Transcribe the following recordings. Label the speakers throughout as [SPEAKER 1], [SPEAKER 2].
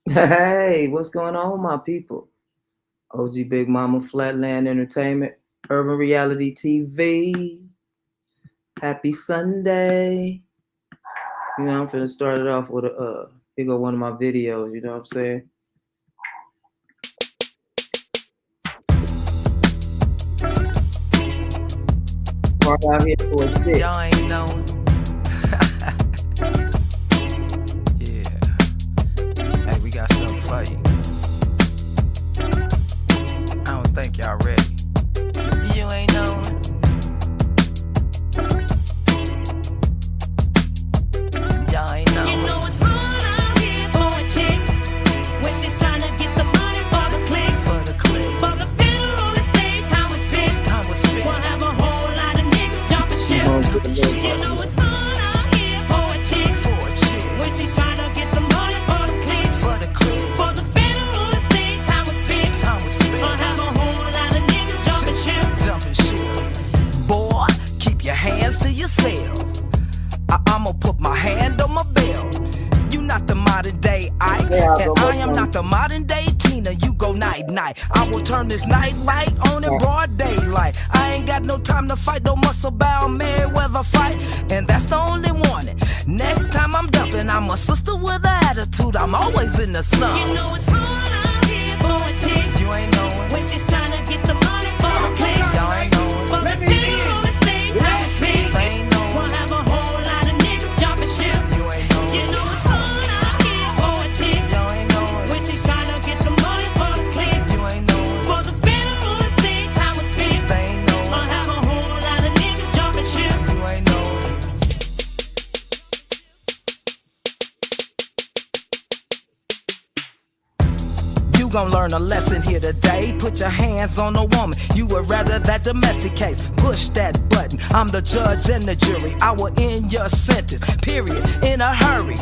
[SPEAKER 1] Hey, what's going on, my people? OG Big Mama Flatland Entertainment, Urban Reality TV. Happy Sunday. You know, I'm finna start it off with here go one of my videos, you know what I'm saying? Park out here for a shit.
[SPEAKER 2] Y'all ain't knowing. Yeah. Hey, we got something for you. I don't think y'all ready. You ain't knowing. Y'all ain't knowing.
[SPEAKER 3] You know it's hard out here for a chick when she's trying to get the money for the click.
[SPEAKER 2] For the clip.
[SPEAKER 3] For the federal estate, time was spent.
[SPEAKER 2] Time was spent.
[SPEAKER 3] We'll have a whole lot of niggas jumping ship. You know it's hard out here for a chick.
[SPEAKER 2] For a chick.
[SPEAKER 3] When she's trying to get the money for the click.
[SPEAKER 2] For the clip.
[SPEAKER 3] For the federal estate, time was spent.
[SPEAKER 2] Time was spent.
[SPEAKER 3] We'll have a whole lot of niggas jumping ship.
[SPEAKER 2] Jumping shit. Boy, keep your hands to yourself. I'ma put my hand on my belt. You not the modern day Ike, and I am not the modern day Tina. You go night night. I will turn this night light on in broad daylight. I ain't got no time to fight no muscle bound Mayweather fight, and that's the only warning. Next time I'm dumping, I'm a sister with an attitude. I'm always in the sun.
[SPEAKER 3] You know it's hard out here for a chick.
[SPEAKER 2] You ain't knowing.
[SPEAKER 3] When she's trying to get the money for the click.
[SPEAKER 2] Y'all ain't knowing.
[SPEAKER 3] For the federal estate, time was spent.
[SPEAKER 2] They ain't knowing.
[SPEAKER 3] We'll have a whole lot of niggas jumping ship.
[SPEAKER 2] You ain't knowing.
[SPEAKER 3] You know it's hard out here for a chick.
[SPEAKER 2] Y'all ain't knowing.
[SPEAKER 3] When she's trying to get the money for the click.
[SPEAKER 2] You ain't knowing.
[SPEAKER 3] For the federal estate, time was spent.
[SPEAKER 2] They ain't knowing.
[SPEAKER 3] We'll have a whole lot of niggas jumping ship.
[SPEAKER 2] You ain't knowing. You gon' learn a lesson here today. Put your hands on a woman. You would rather that domestic case. Push that button. I'm the judge and the jury. I will end your sentence. Period. In a hurry.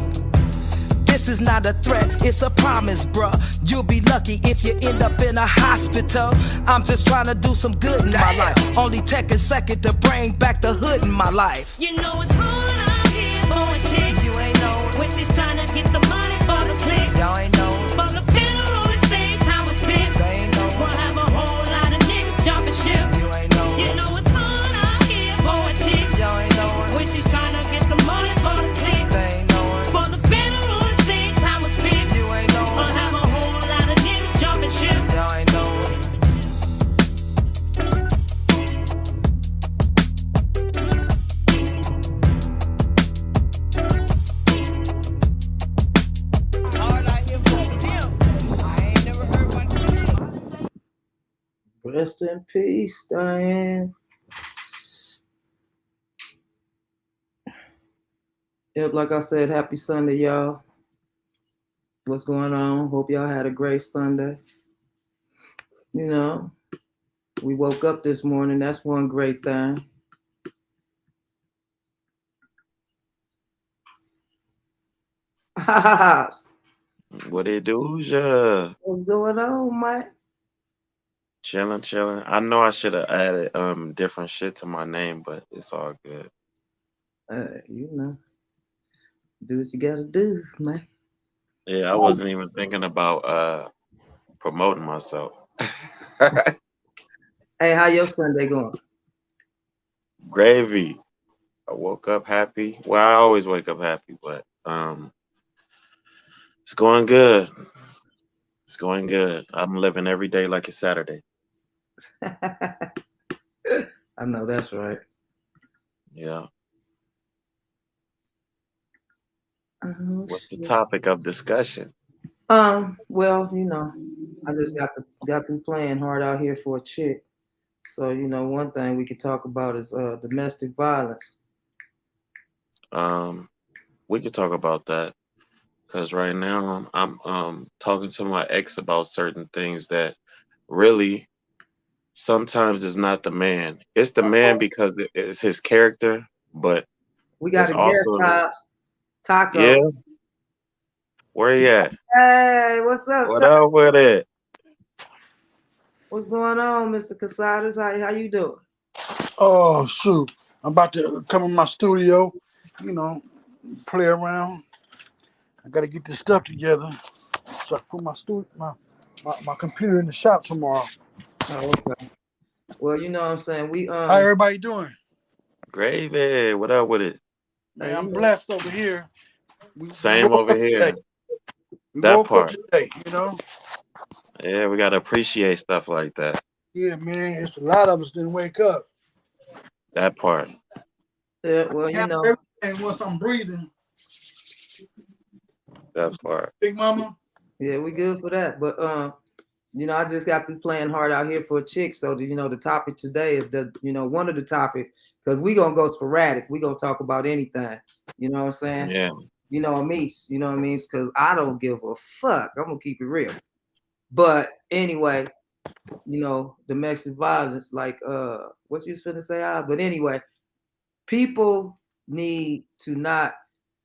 [SPEAKER 2] This is not a threat, it's a promise, bruh. You'll be lucky if you end up in a hospital. I'm just trying to do some good in my life. Only take a second to bring back the hood in my life.
[SPEAKER 3] You know it's hard out here for a chick.
[SPEAKER 2] You ain't knowing.
[SPEAKER 3] When she's trying to get the money for the click.
[SPEAKER 2] Y'all ain't knowing.
[SPEAKER 3] For the federal estate, time was spent.
[SPEAKER 2] They ain't knowing.
[SPEAKER 3] We'll have a whole lot of niggas jumping ship.
[SPEAKER 2] You ain't knowing.
[SPEAKER 3] You know it's hard out here for a chick.
[SPEAKER 2] Y'all ain't knowing.
[SPEAKER 3] When she's trying to get the money for the click.
[SPEAKER 2] They ain't knowing.
[SPEAKER 3] For the federal estate, time was spent.
[SPEAKER 2] You ain't knowing.
[SPEAKER 3] We'll have a whole lot of niggas jumping ship.
[SPEAKER 2] Y'all ain't knowing.
[SPEAKER 1] Rest in peace, Diane. Yep, like I said, happy Sunday, y'all. What's going on? Hope y'all had a great Sunday. You know, we woke up this morning. That's one great thing.
[SPEAKER 4] What it do, ja?
[SPEAKER 1] What's going on, Mike?
[SPEAKER 4] Chilling, chilling. I know I should have added different shit to my name, but it's all good.
[SPEAKER 1] You know, do what you gotta do, man.
[SPEAKER 4] Yeah, I wasn't even thinking about promoting myself.
[SPEAKER 1] Hey, how your Sunday going?
[SPEAKER 4] Gravy. I woke up happy. Well, I always wake up happy, but it's going good. It's going good. I'm living every day like it's Saturday.
[SPEAKER 1] I know that's right.
[SPEAKER 4] Yeah.
[SPEAKER 1] What's
[SPEAKER 4] the topic of discussion?
[SPEAKER 1] Well, you know, I just got them playing hard out here for a chick. So, you know, one thing we could talk about is domestic violence.
[SPEAKER 4] We could talk about that because right now I'm talking to my ex about certain things that really sometimes it's not the man. It's the man because it's his character, but
[SPEAKER 1] we got a guest house. Taco.
[SPEAKER 4] Yeah. Where you at?
[SPEAKER 1] Hey, what's up?
[SPEAKER 4] What up with it?
[SPEAKER 1] What's going on, Mr. Casadas? How you doing?
[SPEAKER 5] Oh shoot! I'm about to come in my studio you know, play around. I got to get this stuff together so I can put my computer in the shop tomorrow.
[SPEAKER 1] Oh, okay. Well, you know what I'm saying.
[SPEAKER 5] How everybody doing?
[SPEAKER 4] Gravy. What up with it?
[SPEAKER 5] Man,
[SPEAKER 1] you
[SPEAKER 5] I'm
[SPEAKER 1] know,
[SPEAKER 5] blessed over here. We
[SPEAKER 4] Same
[SPEAKER 5] woke
[SPEAKER 4] over
[SPEAKER 5] up today.
[SPEAKER 4] here.
[SPEAKER 5] We
[SPEAKER 4] That
[SPEAKER 5] woke up
[SPEAKER 4] part.
[SPEAKER 5] today, you know?
[SPEAKER 4] Yeah, we gotta appreciate stuff like that.
[SPEAKER 5] Yeah, man. It's a lot of us didn't wake up.
[SPEAKER 4] That part.
[SPEAKER 1] yeah, well,
[SPEAKER 5] I
[SPEAKER 1] you
[SPEAKER 5] have
[SPEAKER 1] know,
[SPEAKER 5] everything once I'm breathing.
[SPEAKER 4] That part.
[SPEAKER 5] Big Mama.
[SPEAKER 1] yeah, we good for that. But you know, I just got through playing hard out here for a chick. So you know, the topic today is one of the topics, because we gonna go sporadic. We gonna talk about anything. You know what I'm saying?
[SPEAKER 4] Yeah.
[SPEAKER 1] You know, me. You know what I mean? Because I don't give a fuck. I'm gonna keep it real. But anyway, you know, domestic violence, like what you was finna say, but anyway, people need to not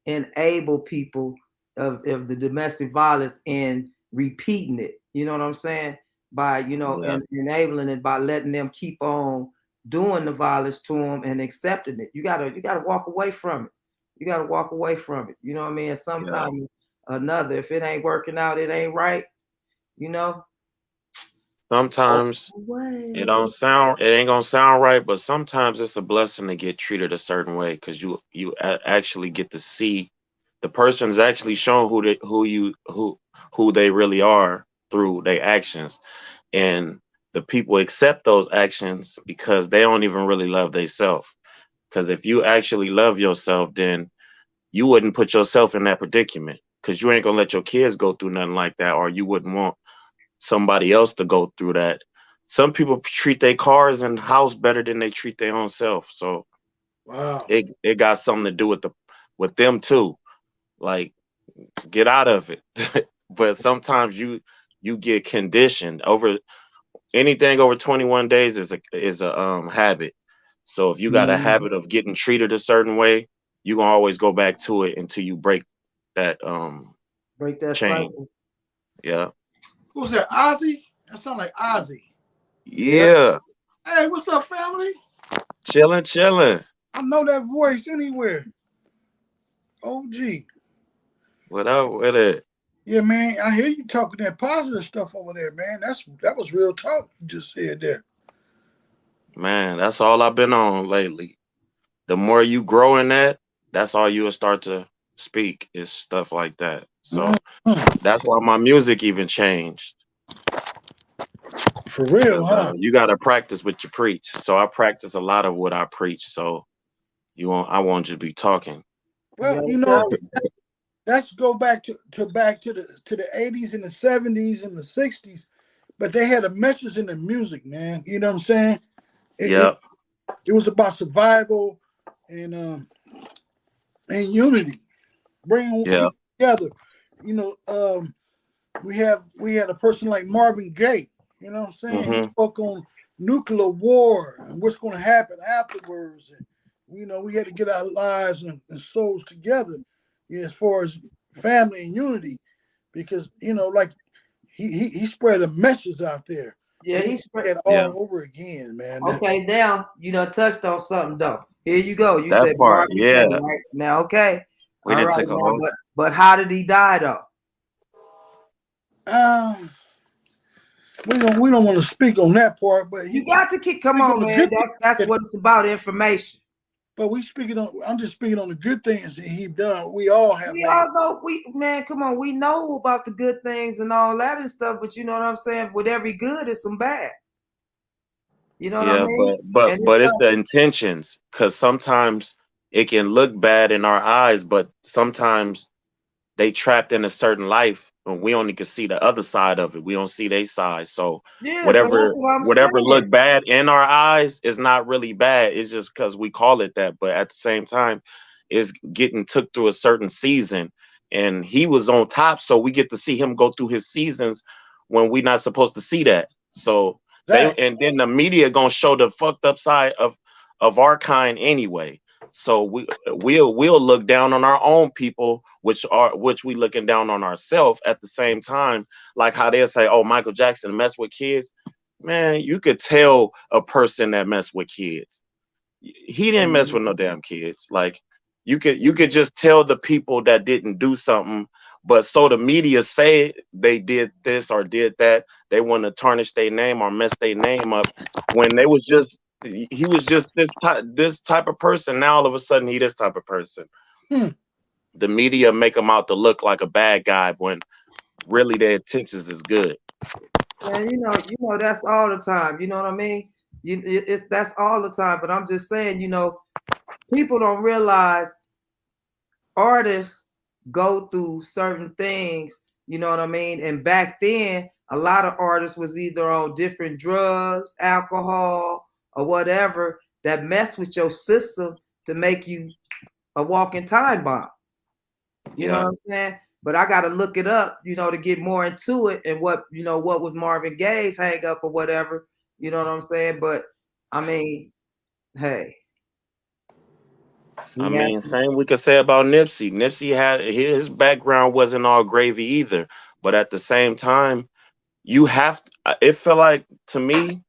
[SPEAKER 1] enable people of the domestic violence and repeating it. You know what I'm saying? By, you know,
[SPEAKER 4] Yeah.
[SPEAKER 1] enabling it, by letting them keep on doing the violence to them and accepting it. You gotta walk away from it. You gotta walk away from it. You know what I mean? And sometimes another, if it ain't working out, it ain't right. You know.
[SPEAKER 4] Sometimes it don't sound. It ain't gonna sound right, but sometimes it's a blessing to get treated a certain way because you actually get to see the person's actually shown who they really are through their actions, and the people accept those actions because they don't even really love themselves. Because if you actually love yourself, then you wouldn't put yourself in that predicament because you ain't gonna let your kids go through nothing like that, or you wouldn't want somebody else to go through that. Some people treat their cars and house better than they treat their own self. So
[SPEAKER 5] Wow.
[SPEAKER 4] it got something to do with them too. Like, get out of it. But sometimes you get conditioned over anything over 21 days is a habit. So if you got a habit of getting treated a certain way, you gonna always go back to it until you that
[SPEAKER 1] break that
[SPEAKER 4] chain.
[SPEAKER 1] cycle.
[SPEAKER 4] Yeah.
[SPEAKER 5] Who's that? Ozzy? That sound like Ozzy.
[SPEAKER 4] Yeah.
[SPEAKER 5] Hey, what's up, family?
[SPEAKER 4] Chilling.
[SPEAKER 5] I know that voice anywhere. OG.
[SPEAKER 4] What up with it?
[SPEAKER 5] Yeah, man. I hear you talking that positive stuff over there, man. That was real talk you just said there.
[SPEAKER 4] Man, that's all I've been on lately. The more you grow in that, that's all you will start to speak is stuff like that. So that's why my music even changed.
[SPEAKER 5] For real, huh?
[SPEAKER 4] You got to practice what you preach. So I practice a lot of what I preach. So I want you to be talking.
[SPEAKER 5] Well, you know, let's go back to the 80s and the 70s and the 60s, but they had a message in the music, man. You know what I'm saying? It was about survival and unity, bringing people together. You know, we had a person like Marvin Gaye. You know what I'm saying? He spoke on nuclear war and what's going to happen afterwards. And you know, we had to get our lives and souls together, as far as family and unity, because you know, like he spread a message out there.
[SPEAKER 1] Yeah, he spread
[SPEAKER 5] it all over again, man.
[SPEAKER 1] Okay, now you done touched on something though. Here you go. You
[SPEAKER 4] that
[SPEAKER 1] said
[SPEAKER 4] part,
[SPEAKER 1] Marvin Gaye, right? Now, okay.
[SPEAKER 4] We
[SPEAKER 1] all
[SPEAKER 4] didn't
[SPEAKER 1] right,
[SPEAKER 4] take a
[SPEAKER 1] now,
[SPEAKER 4] whole.
[SPEAKER 1] but how did he die though?
[SPEAKER 5] We don't want to speak on that part, but
[SPEAKER 1] you got to keep. Come on, man. That's what it's about. Information.
[SPEAKER 5] But I'm just speaking on the good things that he done. We all have.
[SPEAKER 1] We all know. Man, come on. We know about the good things and all that and stuff. But you know what I'm saying? With every good, is some bad. You know what I mean?
[SPEAKER 4] But it's the intentions, because sometimes it can look bad in our eyes, but sometimes they trapped in a certain life and we only can see the other side of it. We don't see their side. So whatever look bad in our eyes is not really bad. It's just because we call it that. But at the same time, it's getting took through a certain season, and he was on top, so we get to see him go through his seasons when we're not supposed to see that. So and then the media gonna show the fucked up side of our kind anyway. So we'll look down on our own people, which we looking down on ourselves at the same time. Like how they'll say, "Oh, Michael Jackson messed with kids." Man, you could tell a person that messed with kids. He didn't mess with no damn kids. Like, you could just tell the people that didn't do something, but so the media say they did this or did that, they want to tarnish their name or mess their name up, when they was just, he was just this type of person. Now all of a sudden he this type of person. The media make him out to look like a bad guy when really their intentions is good.
[SPEAKER 1] And you know that's all the time. You know what I mean? That's all the time. But I'm just saying, you know, people don't realize artists go through certain things. You know what I mean? And back then, a lot of artists was either on different drugs, alcohol, or whatever that mess with your system to make you a walking time bomb. You know what I'm saying? But I got to look it up, you know, to get more into it and what, you know, what was Marvin Gaye's hang up or whatever. You know what I'm saying? But I mean, hey.
[SPEAKER 4] I mean, same we could say about Nipsey. Nipsey had his background wasn't all gravy either, but at the same time, you have to, it felt like to me,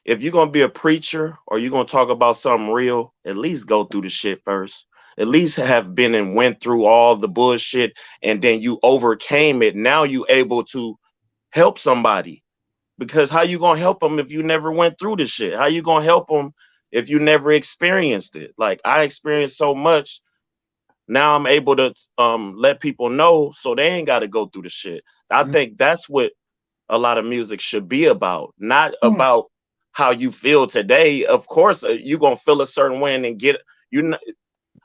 [SPEAKER 4] if you're gonna be a preacher or you're gonna talk about something real, at least go through the shit first. At least have been and went through all the bullshit, and then you overcame it. Now you able to help somebody, because how you gonna help them if you never went through the shit? How you gonna help them if you never experienced it? Like, I experienced so much. Now I'm able to let people know so they ain't got to go through the shit. I think that's what a lot of music should be about, not about how you feel today. Of course, you're gonna feel a certain way and get you.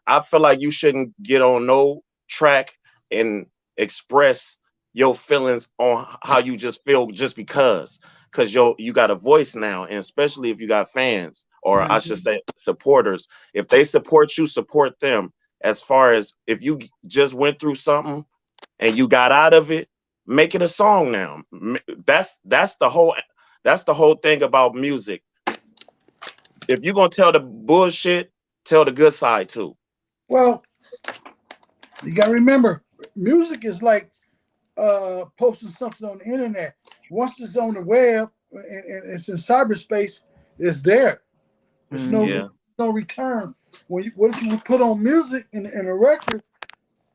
[SPEAKER 4] I feel like you shouldn't get on no track and express your feelings on how you just feel just because you got a voice now, and especially if you got fans, or I should say supporters. If they support you, support them. As far as if you just went through something and you got out of it, make it a song now. That's the whole thing about music. If you're gonna tell the bullshit, tell the good side too.
[SPEAKER 5] Well, you gotta remember, music is like posting something on the internet. Once it's on the web and it's in cyberspace, it's there. There's no return. What you put on music in a record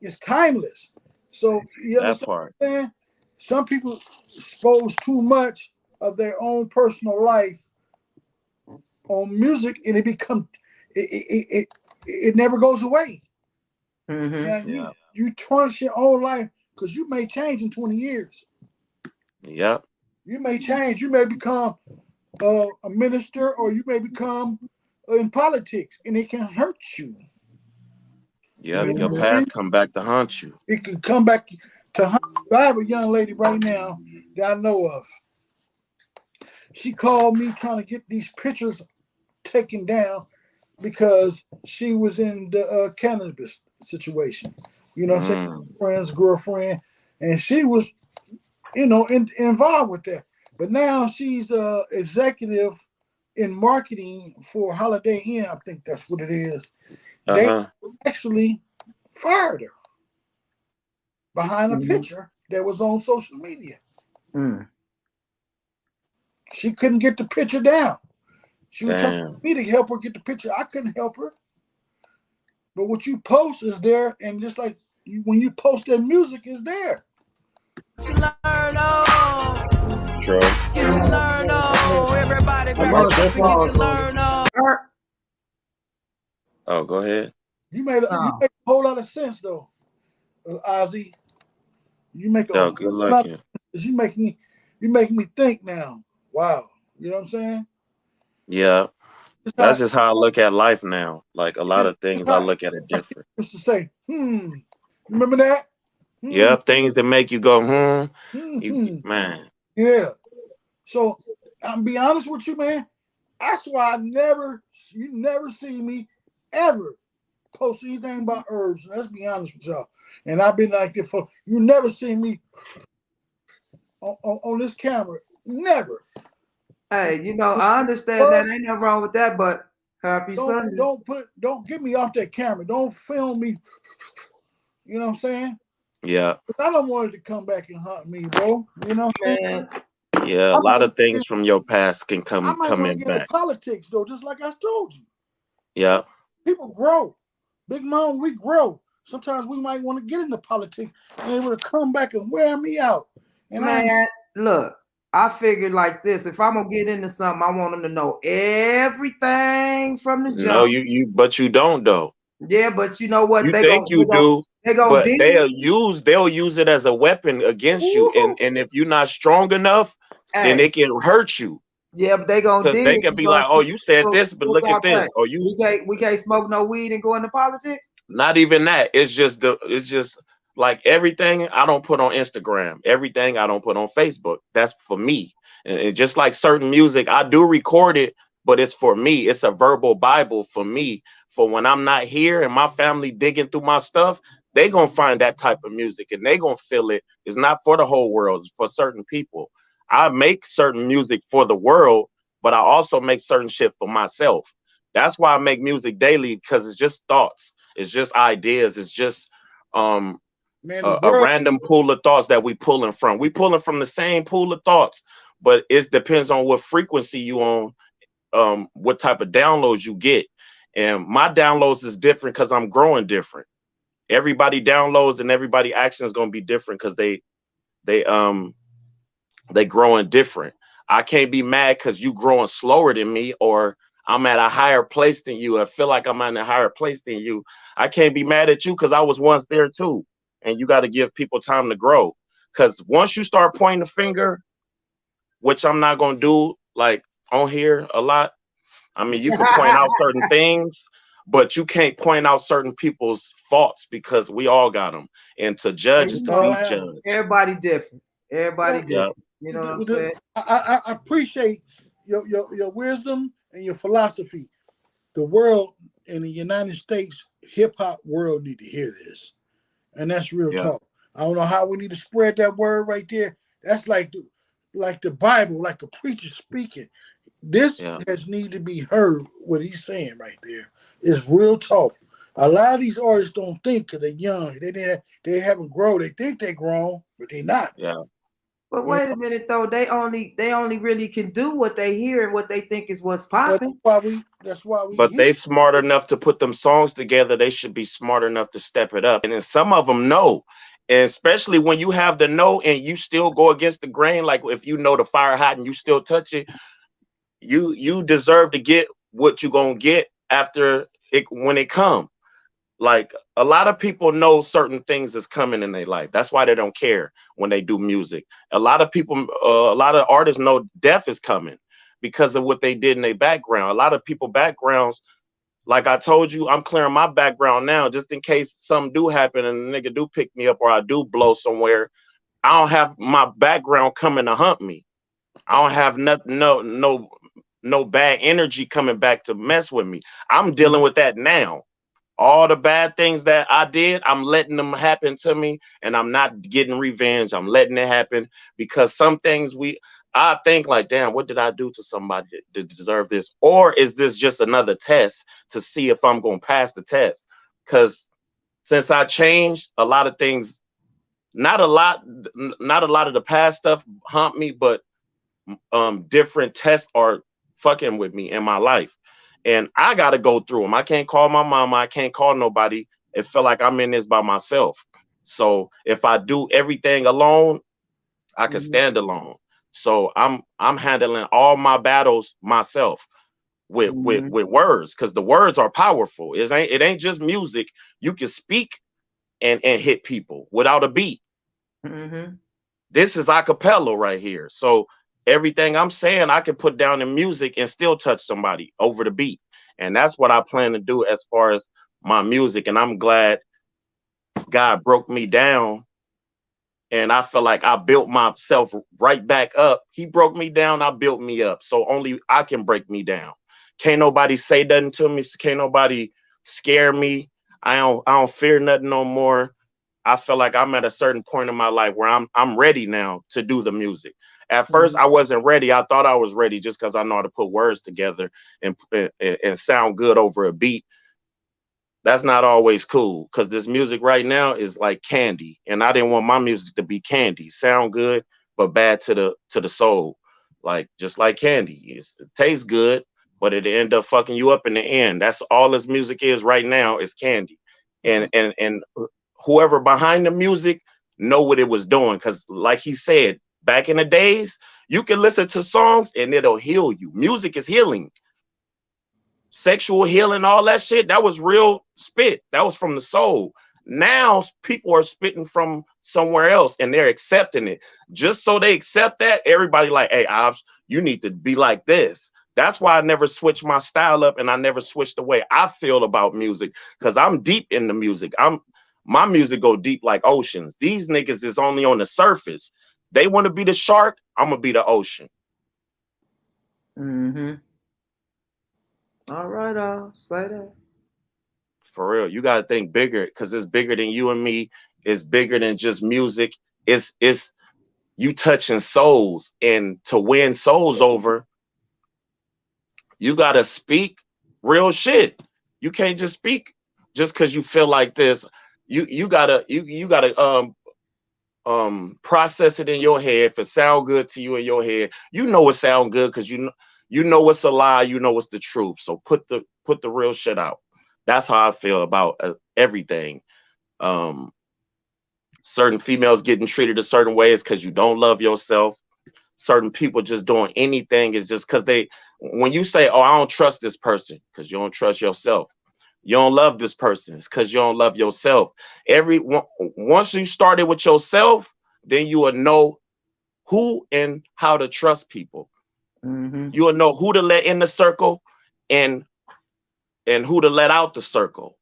[SPEAKER 5] is timeless. So you understand what I'm saying? Some people expose too much of their own personal life on music, and it never goes away. And you tarnish your own life because you may change in 20 years.
[SPEAKER 4] Yep.
[SPEAKER 5] You may change. You may become a minister, or you may become in politics, and it can hurt you.
[SPEAKER 4] Yeah, your past come back to haunt you.
[SPEAKER 5] It can come back to haunt you. I have a young lady right now that I know of. She called me trying to get these pictures taken down because she was in the cannabis situation. You know what I'm saying? Friend's girlfriend. And she was, you know, involved with that. But now she's executive in marketing for Holiday Inn. I think that's what it is. They actually fired her behind a picture that was on social media. She couldn't get the picture down. She was telling me to help her get the picture. I couldn't help her. But what you post is there, and just like when you post that music, is there.
[SPEAKER 3] Everybody
[SPEAKER 4] Oh, go ahead.
[SPEAKER 5] You made a whole lot of sense, though, Ozzy. You make a
[SPEAKER 4] good luck,
[SPEAKER 5] lot of sense. You make me think now. Wow. You know what I'm saying?
[SPEAKER 4] Yeah. That's just how I look at life now. Like a lot of things, I look at it different.
[SPEAKER 5] Used to say, remember that?
[SPEAKER 4] Yep, things that make you go, man.
[SPEAKER 5] Yeah. So I'm be honest with you, man. That's why you never see me ever post anything about herbs. Let's be honest with y'all. And I've been like this you never see me on this camera. Never.
[SPEAKER 1] Hey, you know, I understand that. Ain't nothing wrong with that, but happy Sunday.
[SPEAKER 5] Don't get me off that camera. Don't film me. You know what I'm saying?
[SPEAKER 4] Yeah.
[SPEAKER 5] I don't want it to come back and haunt me, bro. You know what I'm saying?
[SPEAKER 4] Yeah, a lot of things from your past can come in
[SPEAKER 5] get
[SPEAKER 4] back.
[SPEAKER 5] into politics, though, just like I told you.
[SPEAKER 4] Yeah.
[SPEAKER 5] People grow. Big Mom, we grow. Sometimes we might want to get into politics and able to come back and wear me out. And
[SPEAKER 1] man, look, I figured like this: if I'm gonna get into something, I want them to know everything from the jump.
[SPEAKER 4] No, but you don't though.
[SPEAKER 1] Yeah, but you know what?
[SPEAKER 4] You think you do, but they'll use it as a weapon against you, and if you're not strong enough, then it can hurt you.
[SPEAKER 1] Yeah, but they gonna
[SPEAKER 4] dig. They can be like, "Oh, you said this, but look at this." Or
[SPEAKER 1] we can't smoke no weed and go into politics.
[SPEAKER 4] Not even that. It's just like everything I don't put on Instagram, everything I don't put on Facebook. That's for me. And just like certain music, I do record it, but it's for me. It's a verbal Bible for me. For when I'm not here and my family digging through my stuff, they gonna find that type of music and they gonna feel it. It's not for the whole world, it's for certain people. I make certain music for the world, but I also make certain shit for myself. That's why I make music daily, because it's just thoughts. It's just ideas. It's just a random pool of thoughts that we pulling from. We pulling from the same pool of thoughts, but it depends on what frequency you on, what type of downloads you get. And my downloads is different because I'm growing different. Everybody downloads and everybody action is gonna be different because they growing different. I can't be mad because you growing slower than me, or I'm at a higher place than you. I feel like I'm at a higher place than you. I can't be mad at you because I was once there too. And you got to give people time to grow. Because once you start pointing the finger, which I'm not going to do like on here a lot. I mean, you can point out certain things, but you can't point out certain people's faults because we all got them. And to judge is to be judged.
[SPEAKER 1] Everybody different. Everybody different. You know what I'm saying?
[SPEAKER 5] I appreciate your wisdom and your philosophy. The world in the United States, hip hop world need to hear this. And that's real talk. I don't know how we need to spread that word right there. That's like the Bible, like a preacher speaking. This has need to be heard, what he's saying right there. It's real talk. A lot of these artists don't think because they're young. They haven't grown. They think they're grown, but they're not.
[SPEAKER 4] Yeah.
[SPEAKER 1] But wait a minute though, they only really can do what they hear and what they think is what's popping.
[SPEAKER 5] That's why we.
[SPEAKER 4] But they smart enough to put them songs together. They should be smart enough to step it up. And then some of them know, and especially when you have the know and you still go against the grain. Like if you know the fire hot and you still touch it, you deserve to get what you gonna get after it when it come. Like a lot of people know certain things is coming in their life. That's why they don't care when they do music. A lot of people, a lot of artists know death is coming because of what they did in their background. A lot of people backgrounds, like I told you, I'm clearing my background now just in case something do happen and the nigga do pick me up or I do blow somewhere. I don't have my background coming to hunt me. I don't have nothing, no bad energy coming back to mess with me. I'm dealing with that now. All the bad things that I did, I'm letting them happen to me, and I'm not getting revenge. I'm letting it happen because some things I think like, damn, what did I do to somebody to deserve this? Or is this just another test to see if I'm going to pass the test? Because since I changed, a lot of things, not a lot of the past stuff haunt me, but different tests are fucking with me in my life. And I got to go through them. I can't call my mama. I can't call nobody. It feel like I'm in this by myself. So if I do everything alone, I can stand alone. So I'm handling all my battles myself with words, because the words are powerful. It ain't just music. You can speak and hit people without a beat. This is a cappella right here. So everything I'm saying, I can put down in music and still touch somebody over the beat. And that's what I plan to do as far as my music. And I'm glad God broke me down. And I feel like I built myself right back up. He broke me down. I built me up. So only I can break me down. Can't nobody say nothing to me. Can't nobody scare me. I don't fear nothing no more. I feel like I'm at a certain point in my life where I'm ready now to do the music. At first, I wasn't ready. I thought I was ready just because I know how to put words together and sound good over a beat. That's not always cool because this music right now is like candy, and I didn't want my music to be candy. Sound good, but bad to the soul, like just like candy. It tastes good, but it end up fucking you up in the end. That's all this music is right now is candy. and whoever behind the music know what it was doing. Because like he said, back in the days, you can listen to songs and it'll heal you. Music is healing. Sexual healing, all that shit, that was real spit. That was from the soul. Now people are spitting from somewhere else and they're accepting it. Just so they accept that, everybody like, hey, Obs, you need to be like this. That's why I never switched my style up, and I never switched the way I feel about music, because I'm deep in the music. My music go deep like oceans. These niggas is only on the surface. They want to be the shark, I'm gonna be the ocean.
[SPEAKER 1] Mm-hmm. All right, say that.
[SPEAKER 4] For real, you gotta think bigger, because it's bigger than you and me. It's bigger than just music. It's you touching souls, and to win souls over, you gotta speak real shit. You can't just speak just because you feel like this. You gotta process it in your head. If it sound good to you in your head, you know it sound good because you know it's a lie. You know it's the truth. So put the real shit out. That's how I feel about everything. Certain females getting treated a certain ways because you don't love yourself. Certain people just doing anything is just because when you say, oh, I don't trust this person, because you don't trust yourself. You don't love this person, it's because you don't love yourself. Once you started with yourself, then you will know who and how to trust people.
[SPEAKER 1] Mm-hmm.
[SPEAKER 4] You will know who to let in the circle and who to let out the circle.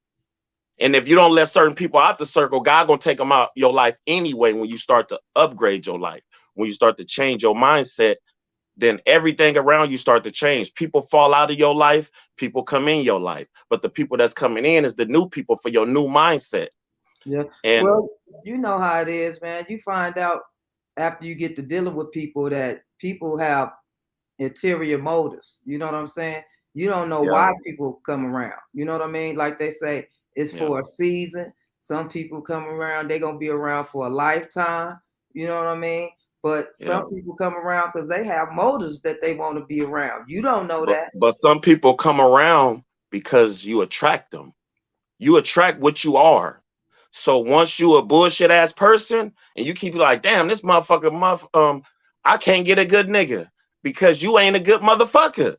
[SPEAKER 4] And if you don't let certain people out the circle, God gonna take them out your life anyway. When you start to upgrade your life, when you start to change your mindset, then everything around you start to change. People fall out of your life, people come in your life. But the people that's coming in is the new people for your new mindset.
[SPEAKER 1] Yeah.
[SPEAKER 4] And
[SPEAKER 1] well, you know how it is, man. You find out after you get to dealing with people that people have ulterior motives. You know what I'm saying? You don't know why people come around. You know what I mean? Like they say, it's for a season. Some people come around, they're gonna be around for a lifetime. You know what I mean? But some people come around because they have motives that they want to be around. You don't know that.
[SPEAKER 4] But some people come around because you attract them. You attract what you are. So once you a bullshit ass person and you keep like, damn, this motherfucker, I can't get a good nigga because you ain't a good motherfucker.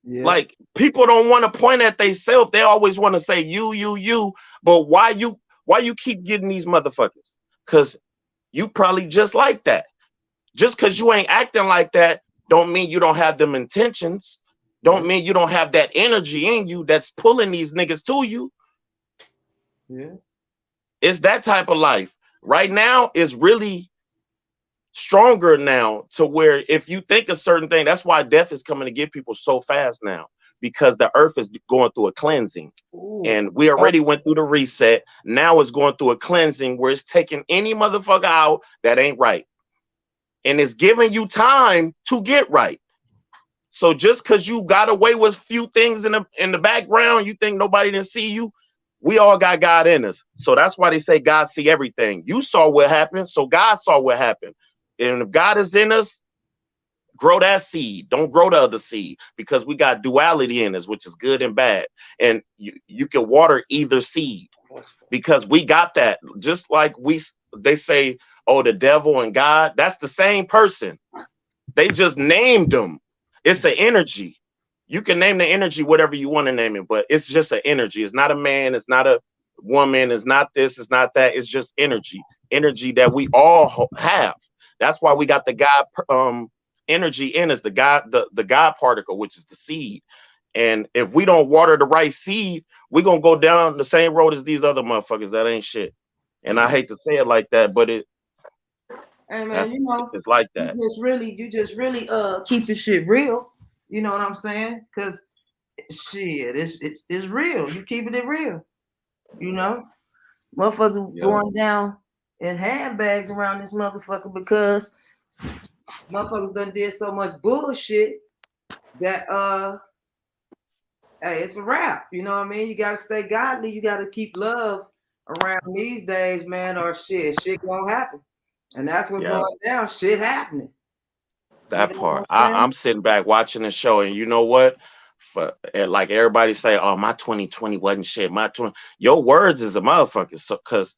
[SPEAKER 4] Yeah. Like, people don't want to point at themselves. They always want to say you. But why you keep getting these motherfuckers? Because you probably just like that. Just because you ain't acting like that don't mean you don't have them intentions. Don't mean you don't have that energy in you that's pulling these niggas to you.
[SPEAKER 1] Yeah.
[SPEAKER 4] It's that type of life. Right now is really stronger now, to where if you think a certain thing, that's why death is coming to get people so fast now, because the earth is going through a cleansing. Ooh. And we already went through the reset. Now it's going through a cleansing where it's taking any motherfucker out that ain't right. And it's giving you time to get right. So just because you got away with a few things in the background, you think nobody didn't see you. We all got God in us. So that's why they say God see everything. You saw what happened, so God saw what happened. And if God is in us, grow that seed. Don't grow the other seed, because we got duality in us, which is good and bad. And you can water either seed, because we got that. Just like they say, oh, the devil and God, that's the same person. They just named them. It's an energy. You can name the energy whatever you want to name it, but it's just an energy. It's not a man. It's not a woman. It's not this. It's not that. It's just energy. Energy that we all have. That's why we got the God energy in us, the God particle, which is the seed. And if we don't water the right seed, we're going to go down the same road as these other motherfuckers that ain't shit. And I hate to say it like that, but hey man, you know, it's like that.
[SPEAKER 1] You just really keep your shit real. You know what I'm saying? Because shit, it's real. You keeping it real. You know, motherfuckers going down in handbags around this motherfucker because motherfuckers done did so much bullshit that hey, it's a wrap. You know what I mean? You gotta stay godly. You gotta keep love around these days, man, or shit gonna happen. And that's what's going down. Shit happening.
[SPEAKER 4] That part. I'm sitting back watching the show, and you know what? like everybody say, oh, my 2020 wasn't shit. Your words is a motherfucker. So, cause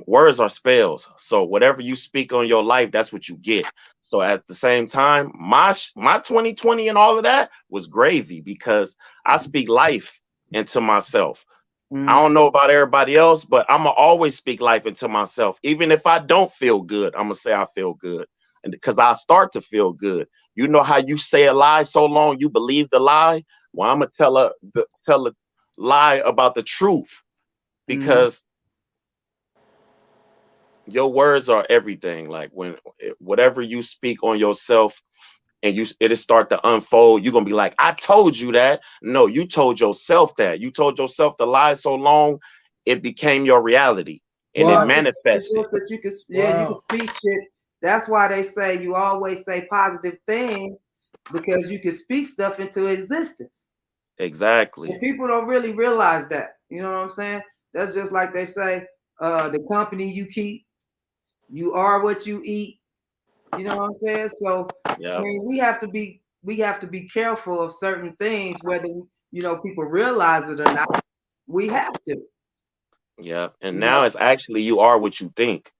[SPEAKER 4] words are spells. So whatever you speak on your life, that's what you get. So at the same time, my 2020 and all of that was gravy because I speak life into myself. I don't know about everybody else, but I'm gonna always speak life into myself. Even if I don't feel good, I'm gonna say I feel good, and because I start to feel good. You know how you say a lie so long you believe the lie? Well, I'm gonna tell a lie about the truth because your words are everything. Like whatever you speak on yourself and it'll start to unfold, you're gonna be like, I told you that. No, you told yourself that. You told yourself the lie so long, it became your reality and it manifested.
[SPEAKER 1] It's just that you can, you can speak shit. That's why they say you always say positive things, because you can speak stuff into existence.
[SPEAKER 4] Exactly.
[SPEAKER 1] And people don't really realize that. You know what I'm saying? That's just like they say, the company you keep, you are what you eat. You know what I'm saying? So I mean, we have to be careful of certain things, whether people realize it or not. We have to.
[SPEAKER 4] Yeah. And now it's actually you are what you think.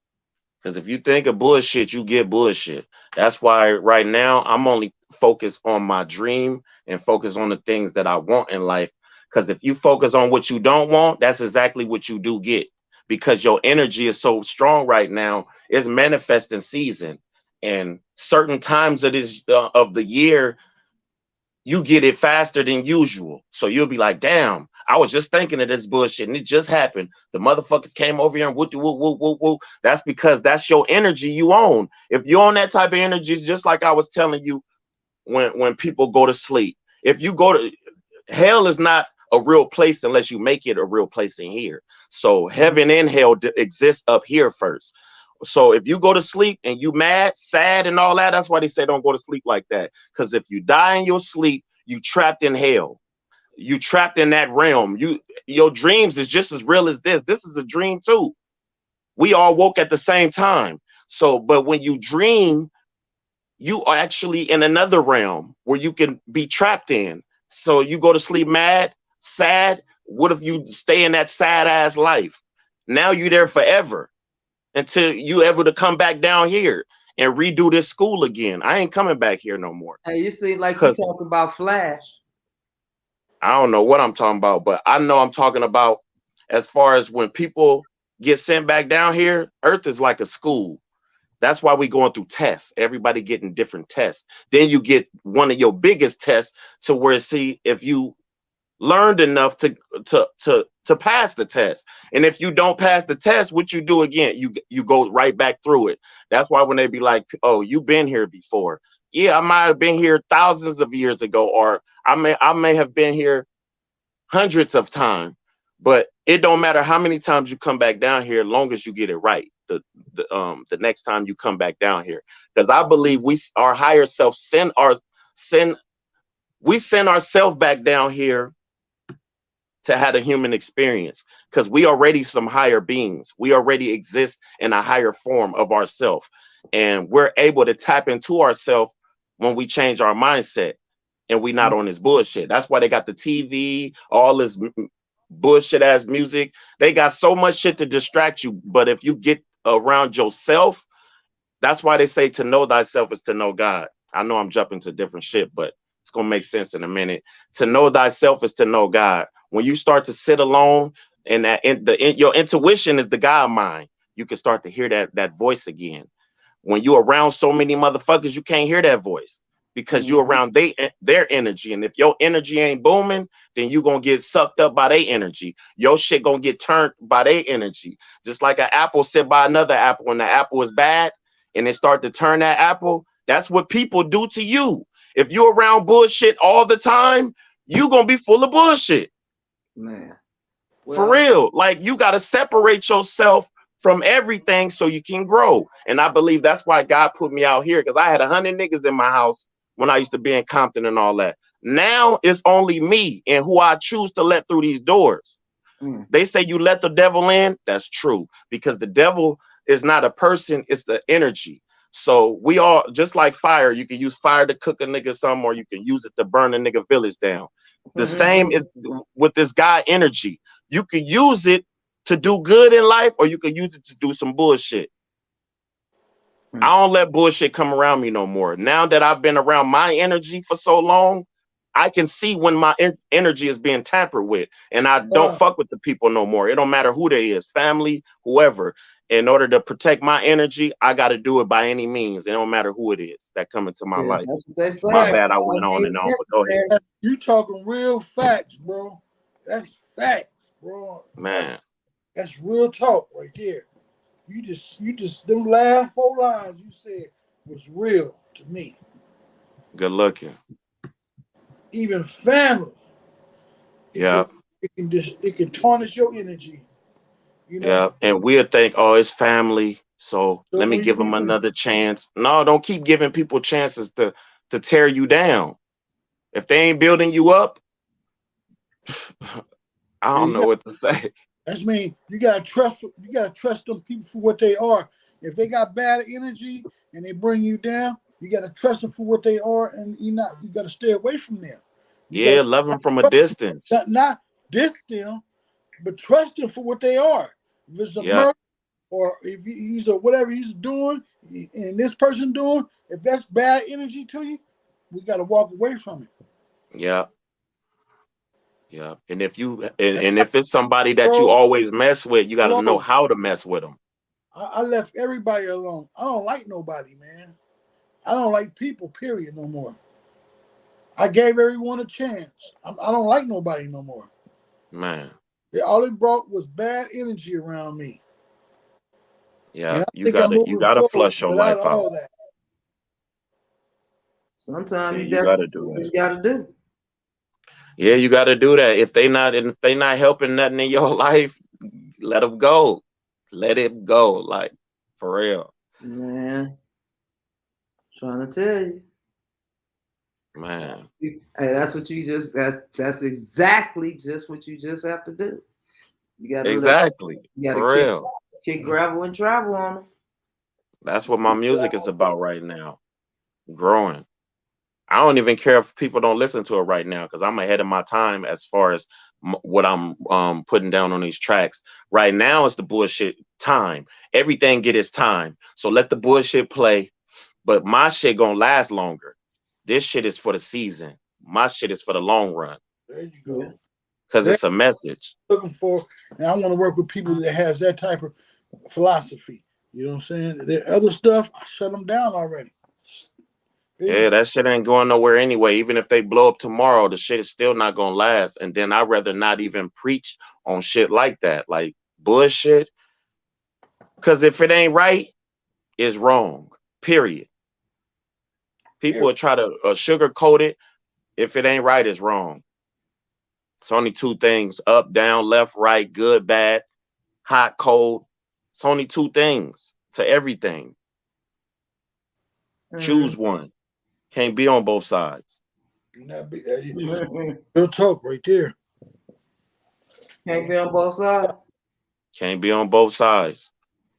[SPEAKER 4] Because if you think of bullshit, you get bullshit. That's why right now I'm only focused on my dream and focus on the things that I want in life. Because if you focus on what you don't want, that's exactly what you do get. Because your energy is so strong right now, it's manifesting season. And certain times of the year, you get it faster than usual. So you'll be like, damn, I was just thinking of this bullshit and it just happened. The motherfuckers came over here and whoop, whoop, whoop, whoop, whoop. That's because that's your energy you own. If you're on that type of energy, it's just like I was telling you when people go to sleep. If you go to hell is not a real place unless you make it a real place in here. So heaven and hell exist up here first. So if you go to sleep and you mad, sad, and all that, that's why they say don't go to sleep like that. Because if you die in your sleep, you trapped in hell. You trapped in that realm. Your dreams is just as real as this. This is a dream too. We all woke at the same time. So, but when you dream, you are actually in another realm where you can be trapped in. So you go to sleep mad, sad. What if you stay in that sad ass life? Now you're there forever. Until you able to come back down here and redo this school again. I ain't coming back here no more.
[SPEAKER 1] Hey, you seem like you talk about Flash.
[SPEAKER 4] I don't know what I'm talking about, but I know I'm talking about as far as when people get sent back down here, Earth is like a school. That's why we going through tests. Everybody getting different tests. Then you get one of your biggest tests to where see if you learned enough to pass the test. And if you don't pass the test, what you do again, you go right back through it. That's why when they be like, oh, you've been here before. Yeah, I might have been here thousands of years ago, or I may have been here hundreds of times, but it don't matter how many times you come back down here, as long as you get it right the next time you come back down here. Because I believe our higher self we send ourselves back down here to have a human experience, because we already some higher beings. We already exist in a higher form of ourself, and we're able to tap into ourselves when we change our mindset and we not on this bullshit. That's why they got the TV, all this bullshit ass music. They got so much shit to distract you. But if you get around yourself, that's why they say to know thyself is to know God. I know I'm jumping to different shit, but it's gonna make sense in a minute. To know thyself is to know God. When you start to sit alone and your intuition is the God mind, you can start to hear that voice again. When you're around so many motherfuckers, you can't hear that voice because you're around their energy. And if your energy ain't booming, then you're going to get sucked up by their energy. Your shit going to get turned by their energy. Just like an apple sit by another apple. When the apple is bad and they start to turn that apple, that's what people do to you. If you're around bullshit all the time, you're going to be full of bullshit.
[SPEAKER 1] Man,
[SPEAKER 4] for real. Like, you got to separate yourself from everything so you can grow. And I believe that's why God put me out here, because I had 100 niggas in my house when I used to be in Compton and all that. Now it's only me and who I choose to let through these doors. They say you let the devil in. That's true, because the devil is not a person, it's the energy. So we all, just like fire, you can use fire to cook a nigga some, or you can use it to burn a nigga village down. The same is with this guy energy. You can use it to do good in life, or you can use it to do some bullshit. I don't let bullshit come around me no more. Now that I've been around my energy for so long, I can see when my energy is being tampered with, and I don't fuck with the people no more. It don't matter who they is, family, whoever. In order to protect my energy, I got to do it by any means. It don't matter who it is that come into my life.
[SPEAKER 1] That's what they say.
[SPEAKER 4] My bad, I went on and on, but go ahead.
[SPEAKER 5] You talking real facts, bro. That's facts, bro.
[SPEAKER 4] Man,
[SPEAKER 5] that's real talk right there. You just them last 4 lines you said was real to me.
[SPEAKER 4] Good looking.
[SPEAKER 5] Even family.
[SPEAKER 4] Yeah.
[SPEAKER 5] It can tarnish your energy. You know.
[SPEAKER 4] Yeah, and we'll think, oh, it's family, so let me give them another chance. No, don't keep giving people chances to tear you down. If they ain't building you up, I don't know what to say.
[SPEAKER 5] That's mean you gotta trust them people for what they are. If they got bad energy and they bring you down, you gotta trust them for what they are, and you gotta stay away from them.
[SPEAKER 4] Yeah, love them from a distance.
[SPEAKER 5] Not diss them, but trust them for what they are. If it's a murder, or if he's whatever he's doing, and this person doing, if that's bad energy to you, we gotta walk away from it.
[SPEAKER 4] Yeah. Yeah, and if it's somebody that you always mess with, you got to know how to mess with them.
[SPEAKER 5] I left everybody alone. I don't like nobody, man. I don't like people, period, no more. I gave everyone a chance. I don't like nobody no more.
[SPEAKER 4] Man.
[SPEAKER 5] All it brought was bad energy around me.
[SPEAKER 4] Yeah, you gotta flush your life out.
[SPEAKER 5] All that.
[SPEAKER 1] Sometimes
[SPEAKER 4] you gotta do that.
[SPEAKER 1] You gotta do.
[SPEAKER 4] Yeah, you got to do that. If they not helping nothing in your life, let them go. Let it go, like, for real.
[SPEAKER 1] Man, trying to tell you.
[SPEAKER 4] Man.
[SPEAKER 1] Hey, that's exactly just what you just have to do. You got to
[SPEAKER 4] for real.
[SPEAKER 1] Kick gravel and travel on them.
[SPEAKER 4] That's what my music is about right now. Growing. I don't even care if people don't listen to it right now, because I'm ahead of my time as far as what I'm putting down on these tracks. Right now it's the bullshit time. Everything get its time. So let the bullshit play, but my shit gonna last longer. This shit is for the season. My shit is for the long run.
[SPEAKER 5] There you go.
[SPEAKER 4] Because it's a message.
[SPEAKER 5] Looking for, and I want to work with people that has that type of philosophy. You know what I'm saying? The other stuff, I shut them down already.
[SPEAKER 4] Yeah, that shit ain't going nowhere anyway. Even if they blow up tomorrow, the shit is still not gonna last. And then I'd rather not even preach on shit like that, like bullshit. Because if it ain't right, it's wrong. Period. People will try to sugarcoat it. If it ain't right, it's wrong. It's only 2 things: up, down, left, right, good, bad, hot, cold. It's only 2 things to everything. Choose one. Can't be on both sides.
[SPEAKER 5] Real talk right there.
[SPEAKER 1] Can't be on both sides.
[SPEAKER 4] Can't be on both sides.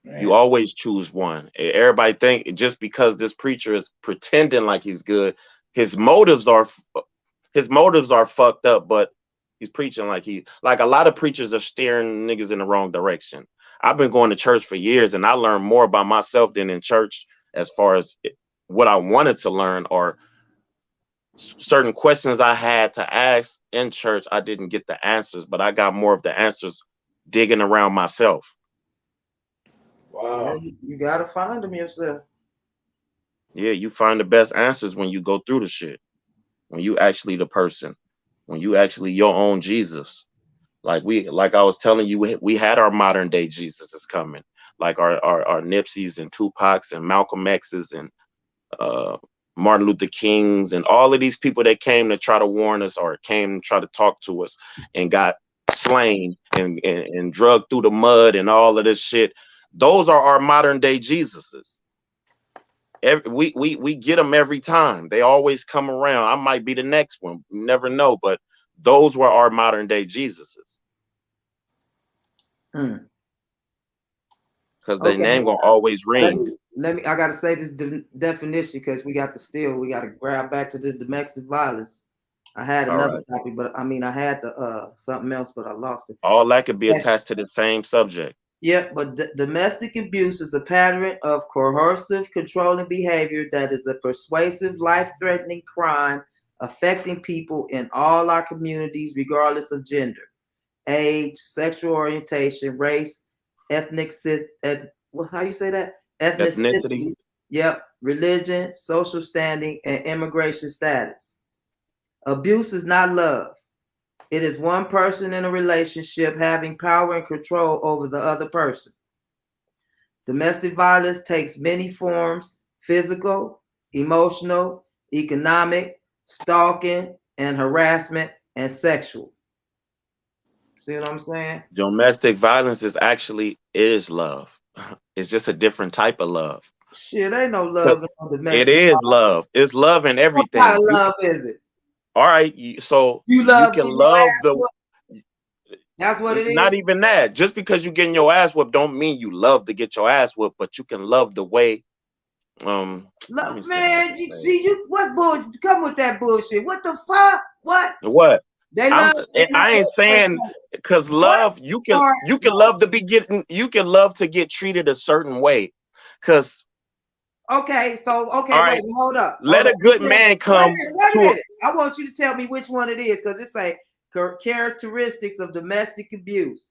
[SPEAKER 4] Man. You always choose one. Everybody think just because this preacher is pretending like he's good, his motives are fucked up, but he's preaching like a lot of preachers are steering niggas in the wrong direction. I've been going to church for years, and I learned more about myself than in church as far as what I wanted to learn, or certain questions I had to ask in church. I didn't get the answers, but I got more of the answers digging around myself.
[SPEAKER 5] Wow.
[SPEAKER 1] Yeah, you gotta find them yourself.
[SPEAKER 4] Yeah, you find the best answers when you go through the shit. When you actually the person. When you actually your own Jesus. Like I was telling you, we had our modern day Jesus is coming. Like our Nipseys and Tupacs and Malcolm X's and Martin Luther Kings and all of these people that came to try to warn us or came to try to talk to us and got slain and drugged through the mud and all of this shit. Those are our modern day Jesuses. We get them every time. They always come around. I might be the next one. You never know, but those were our modern day Jesuses. Because their name gonna always ring.
[SPEAKER 1] I gotta say this definition because we got to grab back to this domestic violence. I had another topic, but I mean, I had the something else, but I lost it.
[SPEAKER 4] All that could be attached to the same subject.
[SPEAKER 1] Yeah, but domestic abuse is a pattern of coercive, controlling behavior that is a persuasive, life-threatening crime affecting people in all our communities, regardless of gender, age, sexual orientation, race, how you say that? Ethnicity. Yep, religion, social standing, and immigration status. Abuse is not love. It is one person in a relationship having power and control over the other person. Domestic violence takes many forms: physical, emotional, economic, stalking, and harassment, and sexual. See what I'm saying?
[SPEAKER 4] Domestic violence is love. It's just a different type of love.
[SPEAKER 1] Shit, ain't no love in domestic.
[SPEAKER 4] It is love. It's love in everything.
[SPEAKER 1] What kind of love is it?
[SPEAKER 4] All right, so
[SPEAKER 1] you can love the. That's what it is.
[SPEAKER 4] Not even that. Just because you getting your ass whipped don't mean you love to get your ass whipped, but you can love the way.
[SPEAKER 1] Man, you see, what bullshit? Come with that bullshit. What the fuck? What?
[SPEAKER 4] I ain't saying because love. You can love to be getting. You can love to get treated a certain way. Because.
[SPEAKER 1] Okay, wait, hold up.
[SPEAKER 4] Let a good man come.
[SPEAKER 1] Wait a minute. I want you to tell me which one it is, because it say characteristics of domestic abuse.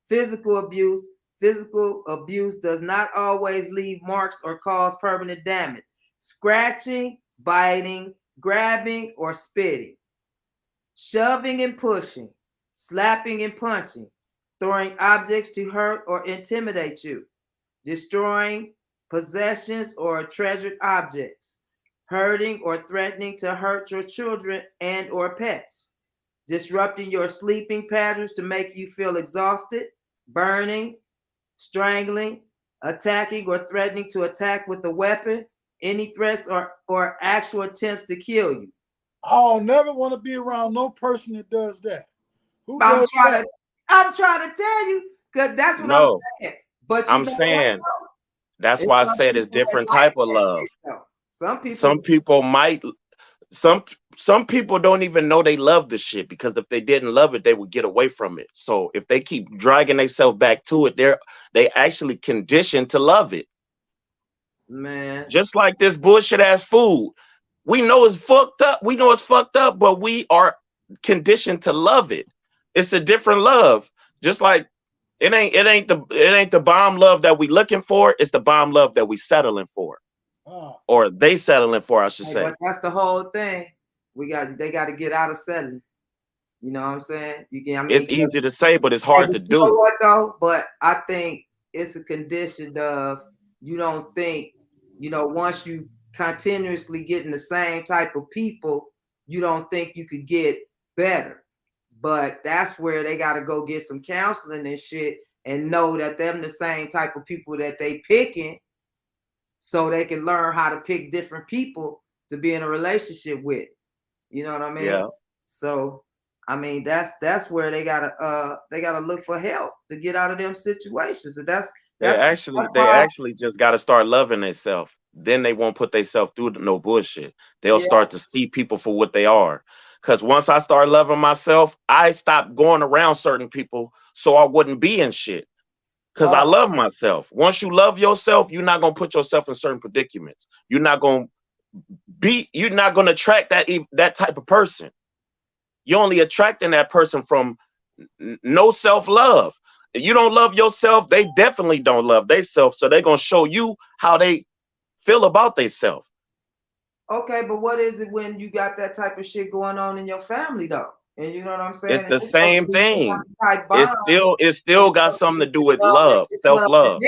[SPEAKER 1] Physical abuse. Physical abuse does not always leave marks or cause permanent damage. Scratching, biting, grabbing, or spitting. Shoving and pushing. Slapping and punching. Throwing objects to hurt or intimidate you. Destroying possessions or treasured objects, hurting or threatening to hurt your children and or pets, disrupting your sleeping patterns to make you feel exhausted, burning, strangling, attacking or threatening to attack with a weapon, any threats or actual attempts to kill you.
[SPEAKER 5] I'll never want to be around no person that does that. I'm
[SPEAKER 1] trying to tell you, because that's what I'm saying. But
[SPEAKER 4] I'm saying. That's why I said it's different type of love. Some people don't even know they love the shit, because if they didn't love it, they would get away from it. So if they keep dragging themselves back to it, they actually conditioned to love it.
[SPEAKER 1] Man,
[SPEAKER 4] just like this bullshit ass food. We know it's fucked up. But we are conditioned to love it. It's a different love. Just like It ain't the bomb love that we looking for. It's the bomb love that we settling for, or they settling for, I should say.
[SPEAKER 1] But that's the whole thing. They got to get out of settling. You know what I'm saying?
[SPEAKER 4] It's easy to say, but it's hard to do.
[SPEAKER 1] You know what though? But I think it's a condition of, you don't think, once you continuously getting the same type of people, you don't think you could get better. But that's where they got to go get some counseling and shit, and know that them the same type of people that they picking, so they can learn how to pick different people to be in a relationship with. You know what I mean?
[SPEAKER 4] Yeah.
[SPEAKER 1] So, I mean, that's where they gotta look for help to get out of them situations. And they
[SPEAKER 4] actually just gotta start loving themselves. Then they won't put themselves through no bullshit. They'll start to see people for what they are. Because once I start loving myself, I stopped going around certain people so I wouldn't be in shit. Because I love myself. Once you love yourself, you're not going to put yourself in certain predicaments. You're not going to attract that type of person. You're only attracting that person from no self-love. If you don't love yourself, they definitely don't love themselves. So they're going to show you how they feel about themselves.
[SPEAKER 1] Okay, but what is it when you got that type of shit going on in your family though? And you know what I'm saying?
[SPEAKER 4] It's the same thing. It still got something to do with love, self-love.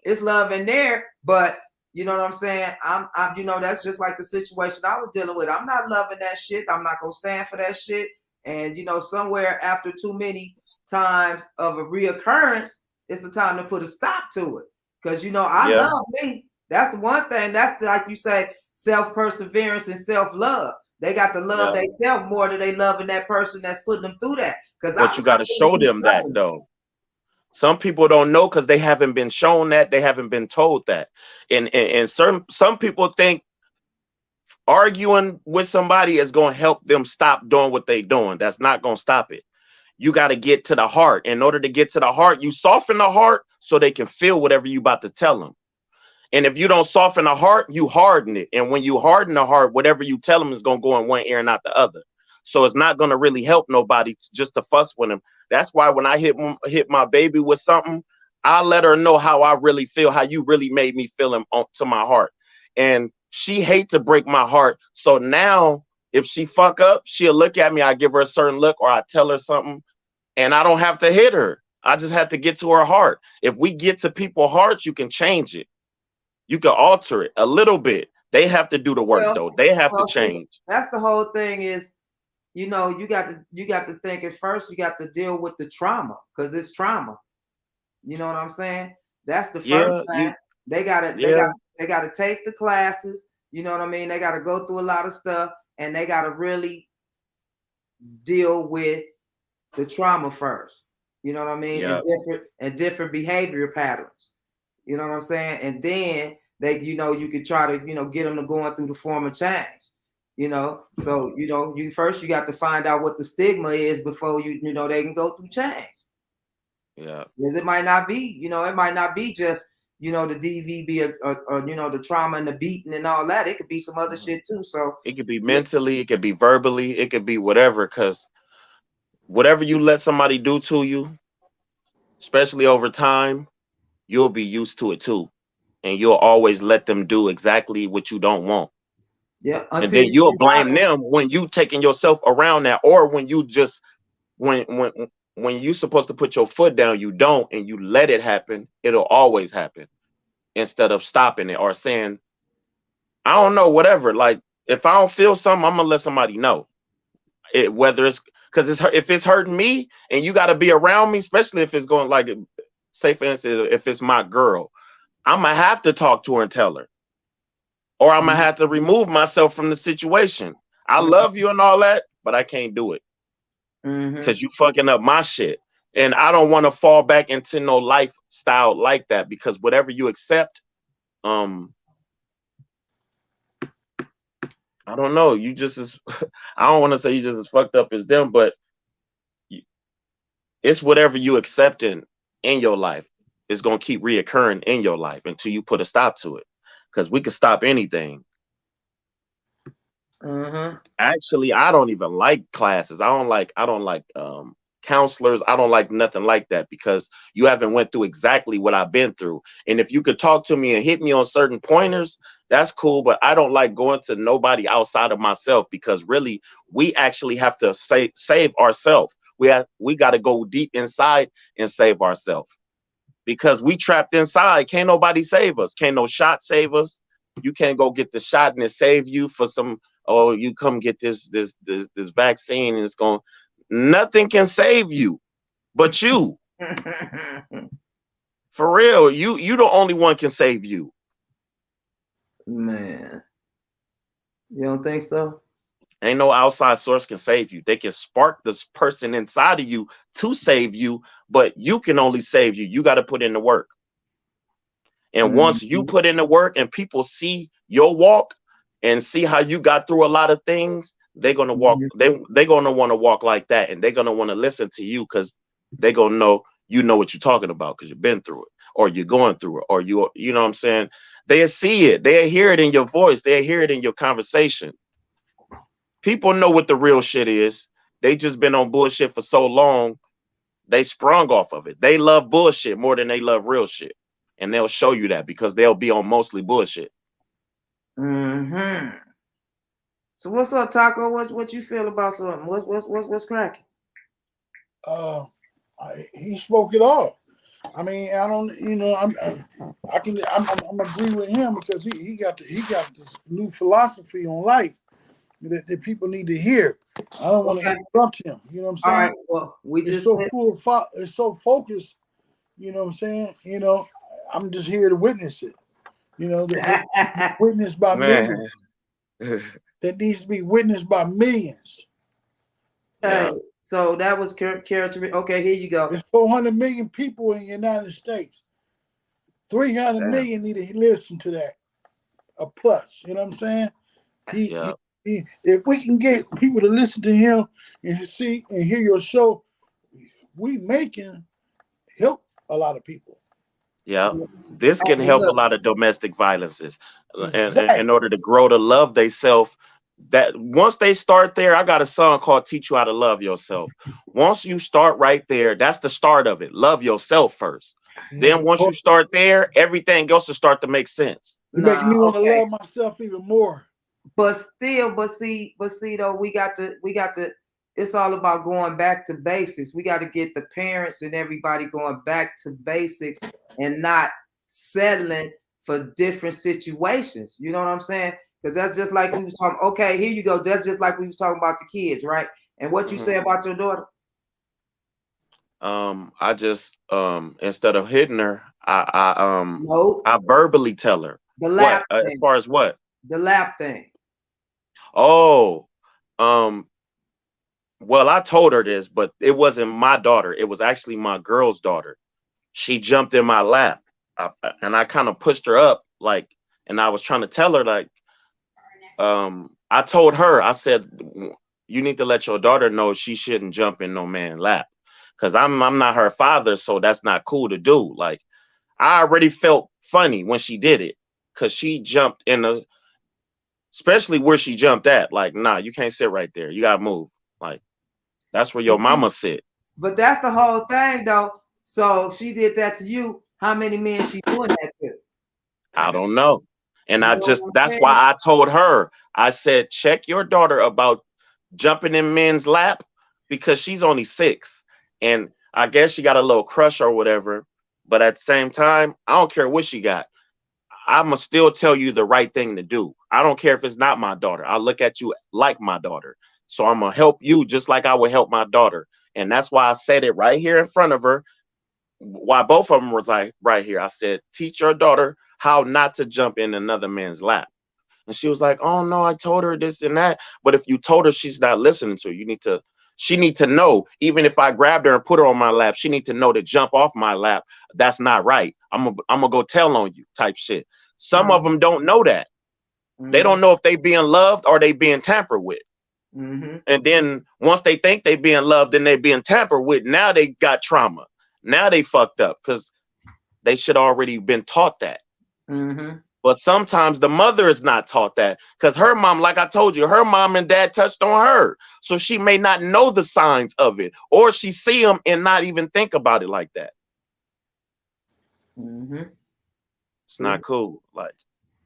[SPEAKER 1] It's love in there, but you know what I'm saying? I'm that's just like the situation I was dealing with. I'm not loving that shit. I'm not gonna stand for that shit. And somewhere after too many times of a reoccurrence, it's the time to put a stop to it. Because I love me. That's the one thing. That's like you say, self-perseverance and self-love. They got to love themselves more than they loving that person that's putting them through that.
[SPEAKER 4] But you got to show them that though. Some people don't know because they haven't been shown that, they haven't been told that. And some people think arguing with somebody is going to help them stop doing what they're doing. That's not going to stop it. You got to get to the heart. In order to get to the heart, you soften the heart so they can feel whatever you about to tell them. And if you don't soften the heart, you harden it. And when you harden the heart, whatever you tell them is going to go in one ear and not the other. So it's not going to really help nobody just to fuss with them. That's why when I hit my baby with something, I let her know how I really feel, how you really made me feel to my heart. And she hates to break my heart. So now if she fuck up, she'll look at me, I give her a certain look, or I tell her something, and I don't have to hit her. I just have to get to her heart. If we get to people's hearts, you can change it. You can alter it a little bit. They have to do the work, though. They have to change.
[SPEAKER 1] That's the whole thing is, you know, you got to think at first, you got to deal with the trauma, because it's trauma. You know what I'm saying? That's the first thing. They gotta take the classes, you know what I mean? They gotta go through a lot of stuff, and they gotta really deal with the trauma first. You know what I mean? And different behavior patterns. You know what I'm saying? And then you could try to, get them to going through the form of change. So you got to find out what the stigma is before they can go through change.
[SPEAKER 4] Yeah,
[SPEAKER 1] because it might not be, it might not be just the DV or the trauma and the beating and all that. It could be some other shit too. So
[SPEAKER 4] it could be mentally, it could be verbally, it could be whatever. Because whatever you let somebody do to you, especially over time, you'll be used to it too, and you'll always let them do exactly what you don't want.
[SPEAKER 1] Yeah,
[SPEAKER 4] and then you'll blame them when you taking yourself around that, or when you just when you're supposed to put your foot down, you don't, and you let it happen. It'll always happen instead of stopping it or saying, I don't know, whatever. Like, if I don't feel something, I'm gonna let somebody know. Whether it's because if it's hurting me and you got to be around me, especially if it's going, like, say for instance, if it's my girl, I'm gonna have to talk to her and tell her, or I'm gonna have to remove myself from the situation. I love you and all that, but I can't do it because you fucking up my shit. And I don't want to fall back into no lifestyle like that, because whatever you accept, I don't know, you just as I don't want to say you just as fucked up as them, but it's whatever you accepting in your life is going to keep reoccurring in your life until you put a stop to it, because we could stop anything. Actually, I don't even like classes. I don't like counselors. I don't like nothing like that, because you haven't went through exactly what I've been through. And if you could talk to me and hit me on certain pointers, that's cool. But I don't like going to nobody outside of myself, because really we actually have to save ourselves. We got to go deep inside and save ourselves, because we trapped inside. Can't nobody save us. Can't no shot save us. You can't go get the shot and it save you for some, oh, you come get this vaccine and it's going, nothing can save you but you. For real, you the only one can save you.
[SPEAKER 1] Man, you don't think so?
[SPEAKER 4] Ain't no outside source can save you. They can spark this person inside of you to save you, but you can only save you. You got to put in the work. And once you put in the work and people see your walk and see how you got through a lot of things, they're gonna walk. They're gonna want to walk like that, and they're gonna want to listen to you, because they're gonna know you know what you're talking about, because you've been through it, or you're going through it, or you know what I'm saying. They'll see it. They'll hear it in your voice. They'll hear it in your conversation. People know what the real shit is. They just been on bullshit for so long, they sprung off of it. They love bullshit more than they love real shit. And they'll show you that, because they'll be on mostly bullshit.
[SPEAKER 1] So what's up, Taco? What you feel about something? What's cracking?
[SPEAKER 5] He spoke it all. I mean, I don't, I'm agree with him, because he got this new philosophy on life that people need to hear. I don't want to interrupt him. You know what I'm saying?
[SPEAKER 1] All right. Well,
[SPEAKER 5] it's so focused. You know what I'm saying? I'm just here to witness it. Witnessed by millions. That needs to be witnessed by millions.
[SPEAKER 1] Hey, So that was character. Okay, here you go.
[SPEAKER 5] There's 400 million people in the United States. 300 million need to listen to that. A plus, you know what I'm saying? If we can get people to listen to him and see and hear your show, we can help a lot of people.
[SPEAKER 4] Yeah, this can help a lot of domestic violences.
[SPEAKER 5] Exactly.
[SPEAKER 4] And in order to grow to love themselves. That once they start there, I got a song called Teach You How to Love Yourself. Once you start right there, that's the start of it. Love yourself first. Then once you start there, everything else will start to make sense.
[SPEAKER 5] You're making me want to love myself even more.
[SPEAKER 1] But see though, we got to it's all about going back to basics. We got to get the parents and everybody going back to basics and not settling for different situations. You know what I'm saying? Because that's just like we was talking. Okay, here you go. That's just like we was talking about the kids, right? And what you say about your daughter?
[SPEAKER 4] I just instead of hitting her, I verbally tell her.
[SPEAKER 1] The lap thing.
[SPEAKER 4] As far as what?
[SPEAKER 1] The lap thing.
[SPEAKER 4] Oh, well, I told her this, but it wasn't my daughter. It was actually my girl's daughter. She jumped in my lap, and I kind of pushed her up, like, and I was trying to tell her, like, I told her, I said, you need to let your daughter know she shouldn't jump in no man's lap, because I'm not her father, so that's not cool to do. Like, I already felt funny when she did it, because she jumped in especially where she jumped at. Like, nah, you can't sit right there. You gotta move. Like, that's where your mama sit.
[SPEAKER 1] But that's the whole thing, though. So if she did that to you, how many men she doing that to?
[SPEAKER 4] I don't know. And that's why I told her, I said, check your daughter about jumping in men's lap, because she's only 6. And I guess she got a little crush or whatever. But at the same time, I don't care what she got. I'ma still tell you the right thing to do. I don't care if it's not my daughter. I look at you like my daughter. So I'm gonna help you just like I would help my daughter. And that's why I said it right here in front of her. Why both of them were like right here. I said, teach your daughter how not to jump in another man's lap. And she was like, oh no, I told her this and that. But if you told her she's not listening to you, she need to know, even if I grabbed her and put her on my lap, she need to know to jump off my lap. That's not right. I'm gonna go tell on you type shit. Some of them don't know that. They don't know if they being loved or they being tampered with. And then once they think they being loved and they being tampered with, now they got trauma. Now they fucked up because they should already been taught that. But sometimes the mother is not taught that, because her mom, like I told you, her mom and dad touched on her. So she may not know the signs of it, or she see them and not even think about it like that. It's not cool. Like,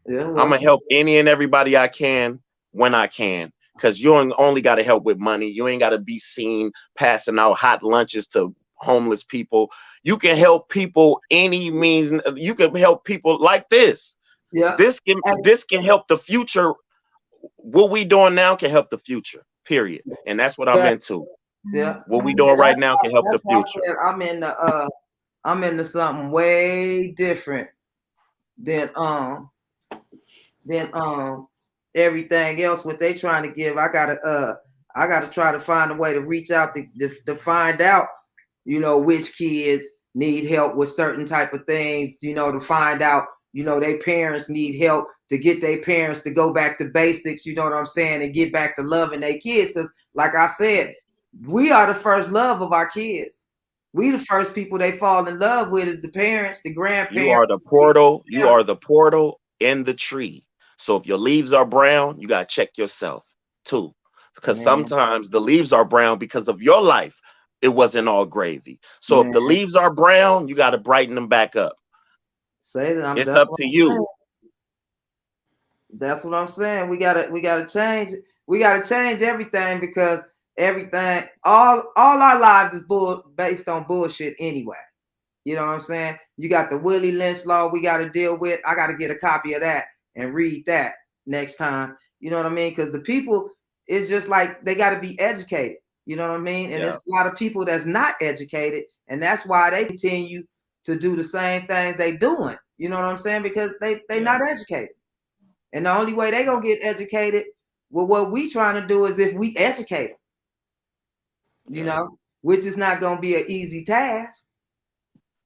[SPEAKER 4] I'm gonna help any and everybody I can when I can, because you only got to help with money. You ain't got to be seen passing out hot lunches to homeless people. You can help people any means. You can help people like this. Yeah, this can help the future. What we doing now can help the future. Period. And that's what I'm into.
[SPEAKER 1] Yeah,
[SPEAKER 4] what we doing right now can help the future.
[SPEAKER 1] I'm into something way different than everything else. What they trying to give, I gotta try to find a way to reach out to find out, you know, which kids need help with certain type of things, you know, to find out, you know, their parents need help to get their parents to go back to basics, you know what I'm saying, and get back to loving their kids. Because like I said, we are the first love of our kids. We the first people they fall in love with is the parents, the grandparents.
[SPEAKER 4] You are the portal. You are the portal in the tree. So if your leaves are brown, you got to check yourself too. Because sometimes the leaves are brown because of your life. It wasn't all gravy. So if the leaves are brown, you got to brighten them back up. It's up to you.
[SPEAKER 1] That's what I'm saying. We gotta change. We gotta change everything, because everything, all our lives is based on bullshit anyway. You know what I'm saying? You got the Willie Lynch law we got to deal with. I got to get a copy of that and read that next time. You know what I mean? Because the people, it's just like they got to be educated. You know what I mean? And there's a lot of people that's not educated, and that's why they continue to do the same things they doing. You know what I'm saying? Because they not educated. And the only way they gonna get educated with what we trying to do is if we educate them. You know, which is not going to be an easy task.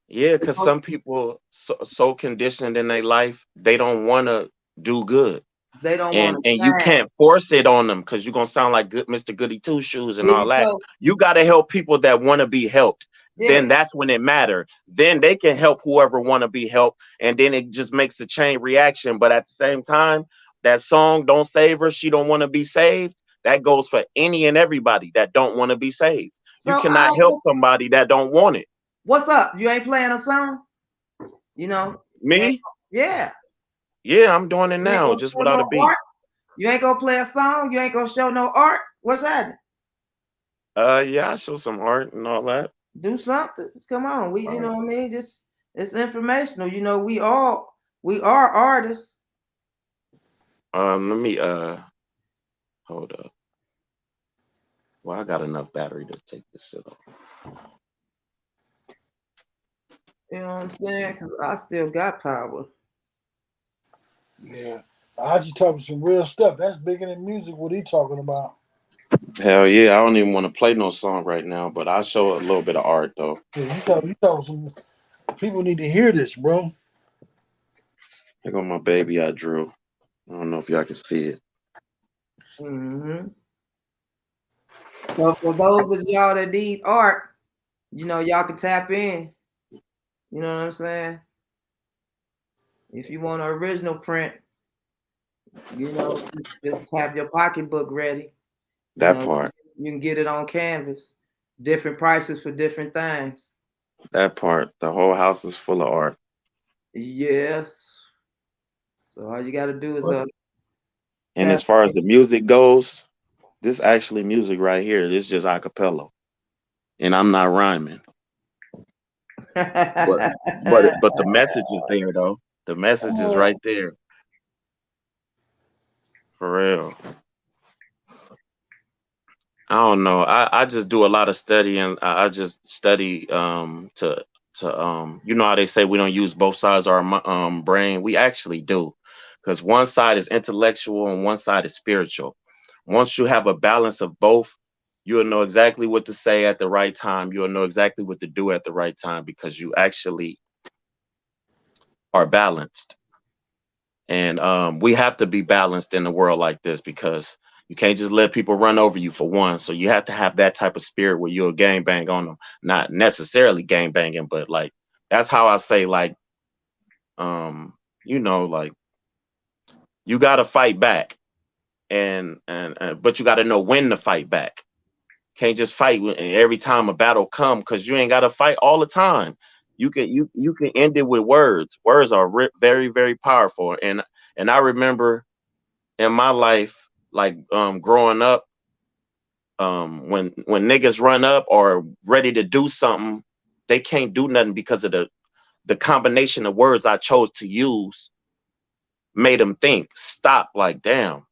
[SPEAKER 4] Yeah, because some people so conditioned in their life, they don't want to do good.
[SPEAKER 1] They don't
[SPEAKER 4] And
[SPEAKER 1] want to
[SPEAKER 4] you
[SPEAKER 1] change.
[SPEAKER 4] can't force it on them because you're gonna sound like good Mr. Goody Two Shoes and
[SPEAKER 1] Here
[SPEAKER 4] all
[SPEAKER 1] you
[SPEAKER 4] that.
[SPEAKER 1] go.
[SPEAKER 4] You gotta help people that want to be helped.
[SPEAKER 1] Yeah.
[SPEAKER 4] Then that's when it matters. Then they can help whoever want to be helped, and then it just makes a chain reaction. But at the same time, that song "Don't Save Her," she don't want to be saved. That goes for any and everybody that don't want to be saved. You
[SPEAKER 1] So
[SPEAKER 4] cannot help somebody that don't want it.
[SPEAKER 1] What's up? You ain't playing a song? You know?
[SPEAKER 4] Me?
[SPEAKER 1] Yeah.
[SPEAKER 4] Yeah, I'm doing it now, just without a beat.
[SPEAKER 1] Art? You ain't gonna play a song? You ain't gonna show no art? What's happening?
[SPEAKER 4] Yeah, I show some art and all that.
[SPEAKER 1] Do something. Come on. You know what I mean? Just it's informational. You know, we are artists.
[SPEAKER 4] Let me hold up. Well, I got enough battery to take this shit off.
[SPEAKER 1] You know what I'm saying? Because I still got power.
[SPEAKER 5] Yeah. OBZI talking some real stuff. That's bigger than music. What he talking about?
[SPEAKER 4] Hell yeah, I don't even want to play no song right now, but I'll show a little bit of art though.
[SPEAKER 5] Yeah, you talk some. People need to hear this, bro.
[SPEAKER 4] Here go my baby I drew. I don't know if y'all can see it.
[SPEAKER 1] Mm-hmm. So for those of y'all that need art, you know, y'all can tap in. You know what I'm saying? If you want an original print, you know, just have your pocketbook ready.
[SPEAKER 4] That part.
[SPEAKER 1] You can get it on canvas. Different prices for different things.
[SPEAKER 4] That part. The whole house is full of art.
[SPEAKER 1] Yes. So all you got to do is
[SPEAKER 4] and as far as the music goes, this actually music right here. This is just acapella, and I'm not rhyming. but the message is there though. The message is right there. For real. I don't know. I just do a lot of studying. I just study to you know how they say we don't use both sides of our brain. We actually do, because one side is intellectual and one side is spiritual. Once you have a balance of both, you'll know exactly what to say at the right time. You'll know exactly what to do at the right time because you actually are balanced. And we have to be balanced in a world like this because you can't just let people run over you for one. So you have to have that type of spirit where you'll gang bang on them. Not necessarily gang banging, but like that's how I say, like, you know, like you gotta fight back. And but you gotta know when to fight back. Can't just fight every time a battle come, because you ain't gotta fight all the time. You can end it with words. Words are very, very powerful. And I remember in my life, like growing up, when niggas run up or ready to do something, they can't do nothing because of the combination of words I chose to use made them think, stop, like damn.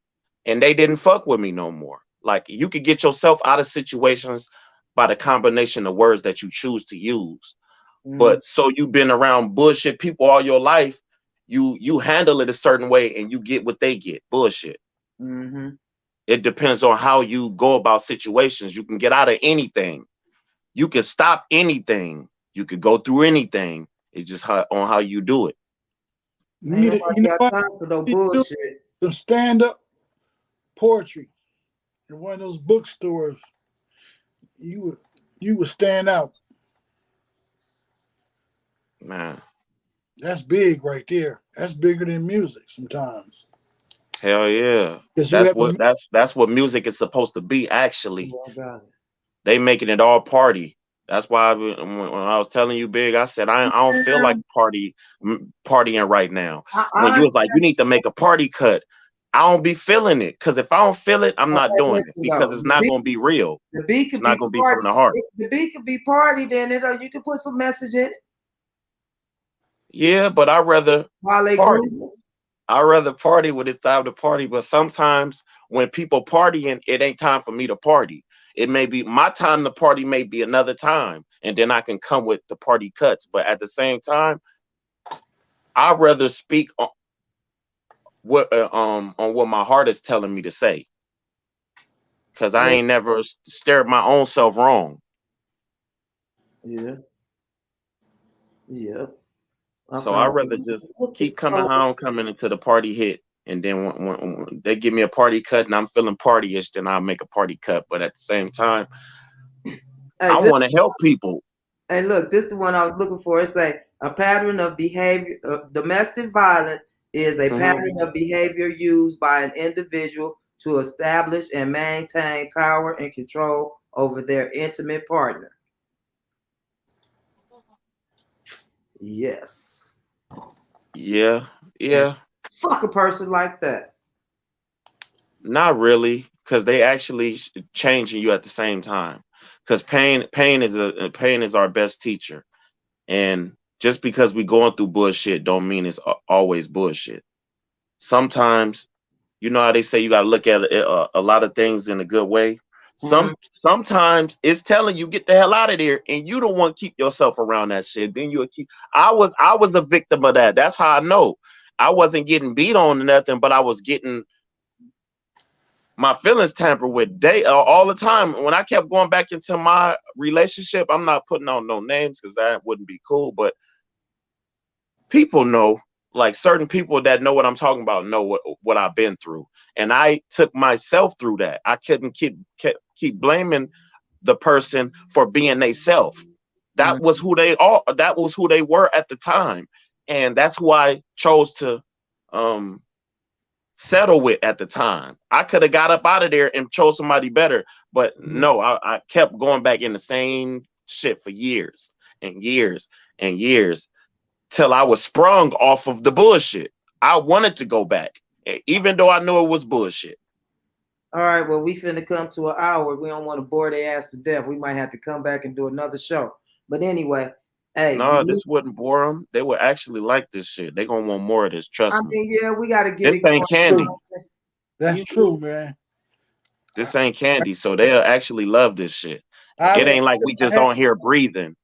[SPEAKER 4] And they didn't fuck with me no more. Like you could get yourself out of situations by the combination of words that you choose to use. But so you've been around bullshit people all your life, you handle it a certain way and you get what they get, bullshit. It depends on how you go about situations. You can get out of anything. You can stop anything. You could go through anything. It's just on how you do it.
[SPEAKER 5] You need to, you know what? Some stand-up poetry in one of those bookstores. You would stand out.
[SPEAKER 4] Man.
[SPEAKER 5] That's big right there. That's bigger than music sometimes.
[SPEAKER 4] Hell yeah. That's what music is supposed to be, actually. They making it all party. That's why when I was telling you, Big, I said I don't feel like partying right now. When you was like, you need to make a party cut, I don't be feeling it. Because if I don't feel it, I'm not doing it, because it's not going to be real.
[SPEAKER 1] The beat could
[SPEAKER 4] it's not going to be from the heart.
[SPEAKER 1] The beat could be party, then you can put some message in it.
[SPEAKER 4] Yeah, but I'd rather party. I'd rather party when it's time to party. But sometimes when people partying, it ain't time for me to party. It may be my time to party, may be another time, and then I can come with the party cuts. But at the same time, I'd rather speak on what my heart is telling me to say. because I ain't never stared my own self wrong.
[SPEAKER 1] Yeah. Yeah.
[SPEAKER 4] So I'd rather just keep coming how I'm coming until the party hit. And then when they give me a party cut and I'm feeling party-ish, then I'll make a party cut. But at the same time, I want to help people.
[SPEAKER 1] Hey, look, this is the one I was looking for. It say a pattern of behavior, domestic violence is a pattern of behavior used by an individual to establish and maintain power and control over their intimate partner. Yes.
[SPEAKER 4] Yeah. Yeah.
[SPEAKER 1] Fuck a person like that.
[SPEAKER 4] Not really, because they actually changing you at the same time. Because pain is our best teacher. And just because we going through bullshit don't mean it's always bullshit. Sometimes, you know how they say you got to look at a lot of things in a good way. Sometimes it's telling you get the hell out of there, and you don't want to keep yourself around that shit. Then you'll keep. I was a victim of that. That's how I know. I wasn't getting beat on or nothing, but I was getting my feelings tampered with all the time. When I kept going back into my relationship, I'm not putting on no names because that wouldn't be cool, but people know, like certain people that know what I'm talking about know what I've been through. And I took myself through that. I couldn't keep blaming the person for being they self. That was who they are. That was who they were at the time. And that's who I chose to settle with at the time. I could have got up out of there and chose somebody better, but no, I kept going back in the same shit for years and years and years till I was sprung off of the bullshit. I wanted to go back, even though I knew it was bullshit.
[SPEAKER 1] All right, well, we finna come to an hour. We don't want to bore their ass to death. We might have to come back and do another show. But anyway, hey.
[SPEAKER 4] No, this wouldn't bore them. They would actually like this shit. They gonna want more of this. Trust me.
[SPEAKER 1] I mean, yeah, we gotta get
[SPEAKER 4] this ain't candy.
[SPEAKER 5] That's true, man.
[SPEAKER 4] This ain't candy, so they'll actually love this shit. It ain't like we just don't hear breathing.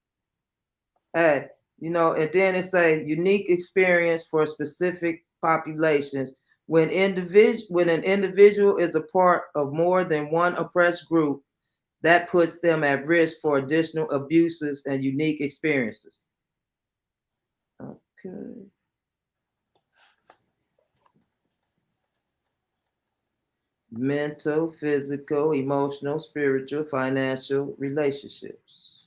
[SPEAKER 1] Hey, you know, and then it's a unique experience for specific populations. When an individual is a part of more than one oppressed group, that puts them at risk for additional abuses and unique experiences. Okay. Mental, physical, emotional, spiritual, financial relationships.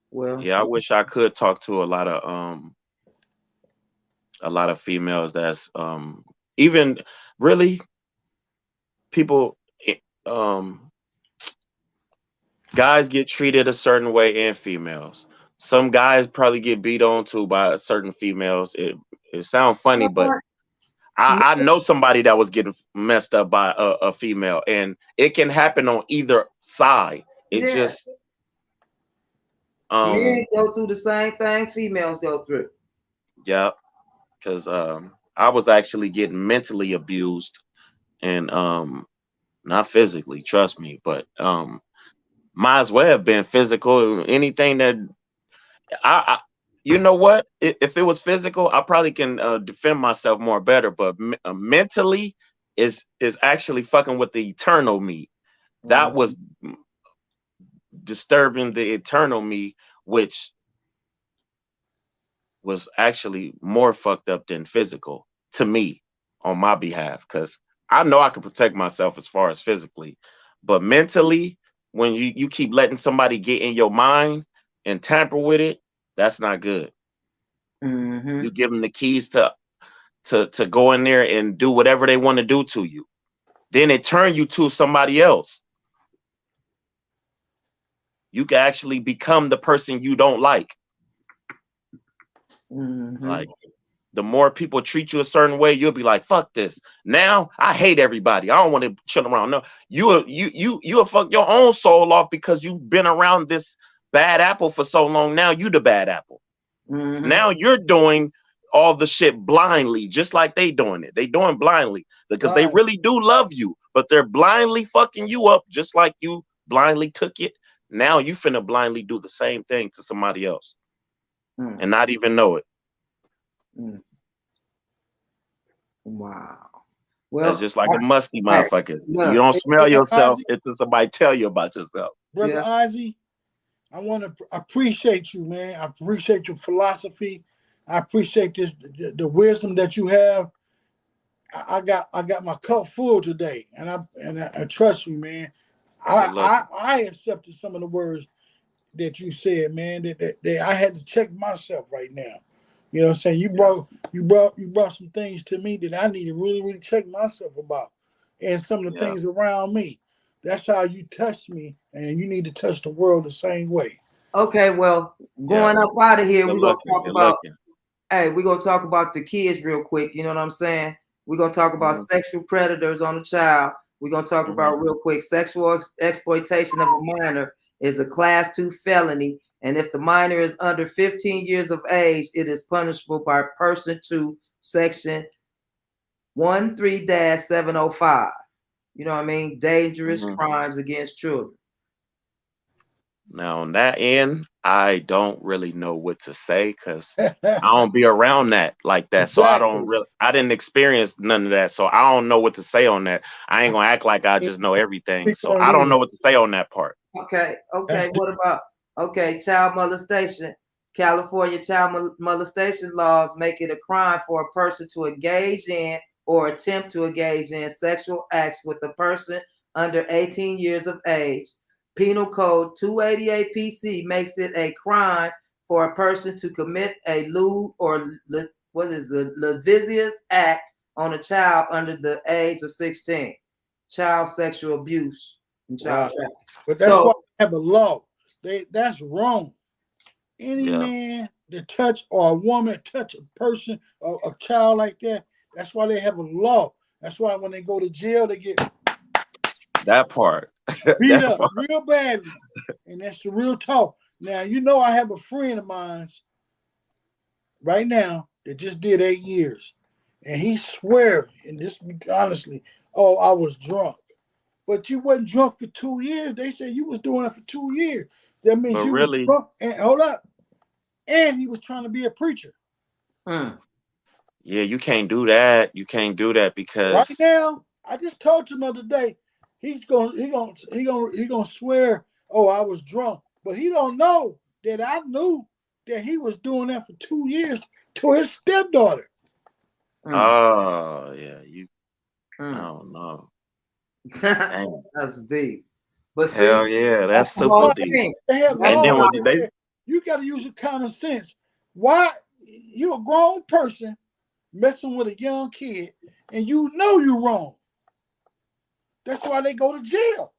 [SPEAKER 1] Well,
[SPEAKER 4] yeah, I wish I could talk to a lot of females that's even really people guys get treated a certain way, and females. Some guys probably get beat on too by certain females. It sounds funny, but I know somebody that was getting messed up by a female, and it can happen on either side. It just
[SPEAKER 1] men go through the same thing females go through.
[SPEAKER 4] Yeah, because I was actually getting mentally abused, and not physically, trust me, but might as well have been physical. Anything that I you know what? If it was physical, I probably can defend myself more better. But mentally, is actually fucking with the eternal me. That was disturbing the eternal me, which was actually more fucked up than physical to me on my behalf. Because I know I can protect myself as far as physically, but mentally, when you keep letting somebody get in your mind and tamper with it, that's not good. You give them the keys to go in there and do whatever they want to do to you. Then it turn you to somebody else. You can actually become the person you don't like. Like, the more people treat you a certain way, you'll be like, fuck this. Now I hate everybody. I don't want to chill around. No, you'll fuck your own soul off because you've been around this bad apple for so long. Now you the bad apple. Now you're doing all the shit blindly, just like they doing it. They doing blindly because they really do love you, but they're blindly fucking you up just like you blindly took it. Now you finna blindly do the same thing to somebody else and not even know it.
[SPEAKER 1] Wow. Well,
[SPEAKER 4] that's just like a musty motherfucker.
[SPEAKER 1] Look,
[SPEAKER 4] You don't smell yourself
[SPEAKER 5] Ozzy,
[SPEAKER 4] until somebody tell you about yourself.
[SPEAKER 5] Brother OBZI, I want to appreciate you, man. I appreciate your philosophy. I appreciate the wisdom that you have. I got my cup full today, and I trust me, man. I accepted some of the words that you said, man. That I had to check myself right now. You know what I'm saying? You brought some things to me that I need to really check myself about, and some of the things around me. That's how you touch me, and you need to touch the world the same way.
[SPEAKER 1] Okay, well, going up out of here, we're gonna talk about.
[SPEAKER 4] Looking.
[SPEAKER 1] Hey, we're gonna talk about the kids real quick. You know what I'm saying? We're gonna talk about sexual predators on a child. We're gonna talk about real quick sexual exploitation of a minor is a class 2 felony, and if the minor is under 15 years of age, it is punishable by person 2, section 13-705. You know what I mean? Dangerous crimes against children.
[SPEAKER 4] Now on that end, I don't really know what to say because I don't be around that like that.
[SPEAKER 5] Exactly.
[SPEAKER 4] So I didn't experience none of that. So I don't know what to say on that. I ain't gonna act like I just know everything. So I don't know what to say on that part.
[SPEAKER 1] Okay. What about child molestation? California child molestation laws make it a crime for a person to engage in or attempt to engage in sexual acts with a person under 18 years of age. Penal Code 288 PC makes it a crime for a person to commit a lewd or lascivious act on a child under the age of 16. Child sexual abuse and child trafficking.
[SPEAKER 5] But that's why they have a law. That's wrong. Any man that touch or a woman touch a person or a child like that, that's why they have a law. That's why when they go to jail, they get
[SPEAKER 4] that part
[SPEAKER 5] beat up real badly. And that's the real talk. Now, you know, I have a friend of mine right now that just did 8 years. And he swear, and this honestly, oh, I was drunk. But you wasn't drunk for 2 years. They said you was doing it for 2 years. That means you was drunk. And hold up. And he was trying to be a preacher.
[SPEAKER 4] Yeah, you can't do that. You can't do that because
[SPEAKER 5] right now, I just told you another day, he's gonna swear, oh, I was drunk. But he don't know that I knew that he was doing that for 2 years to his stepdaughter.
[SPEAKER 4] Oh, yeah. I don't know.
[SPEAKER 1] That's deep. But
[SPEAKER 4] hell
[SPEAKER 1] see,
[SPEAKER 4] yeah, that's super deep.
[SPEAKER 5] And then you got to use your common sense. Why you a grown person messing with a young kid and you know you're wrong? That's why they go to jail.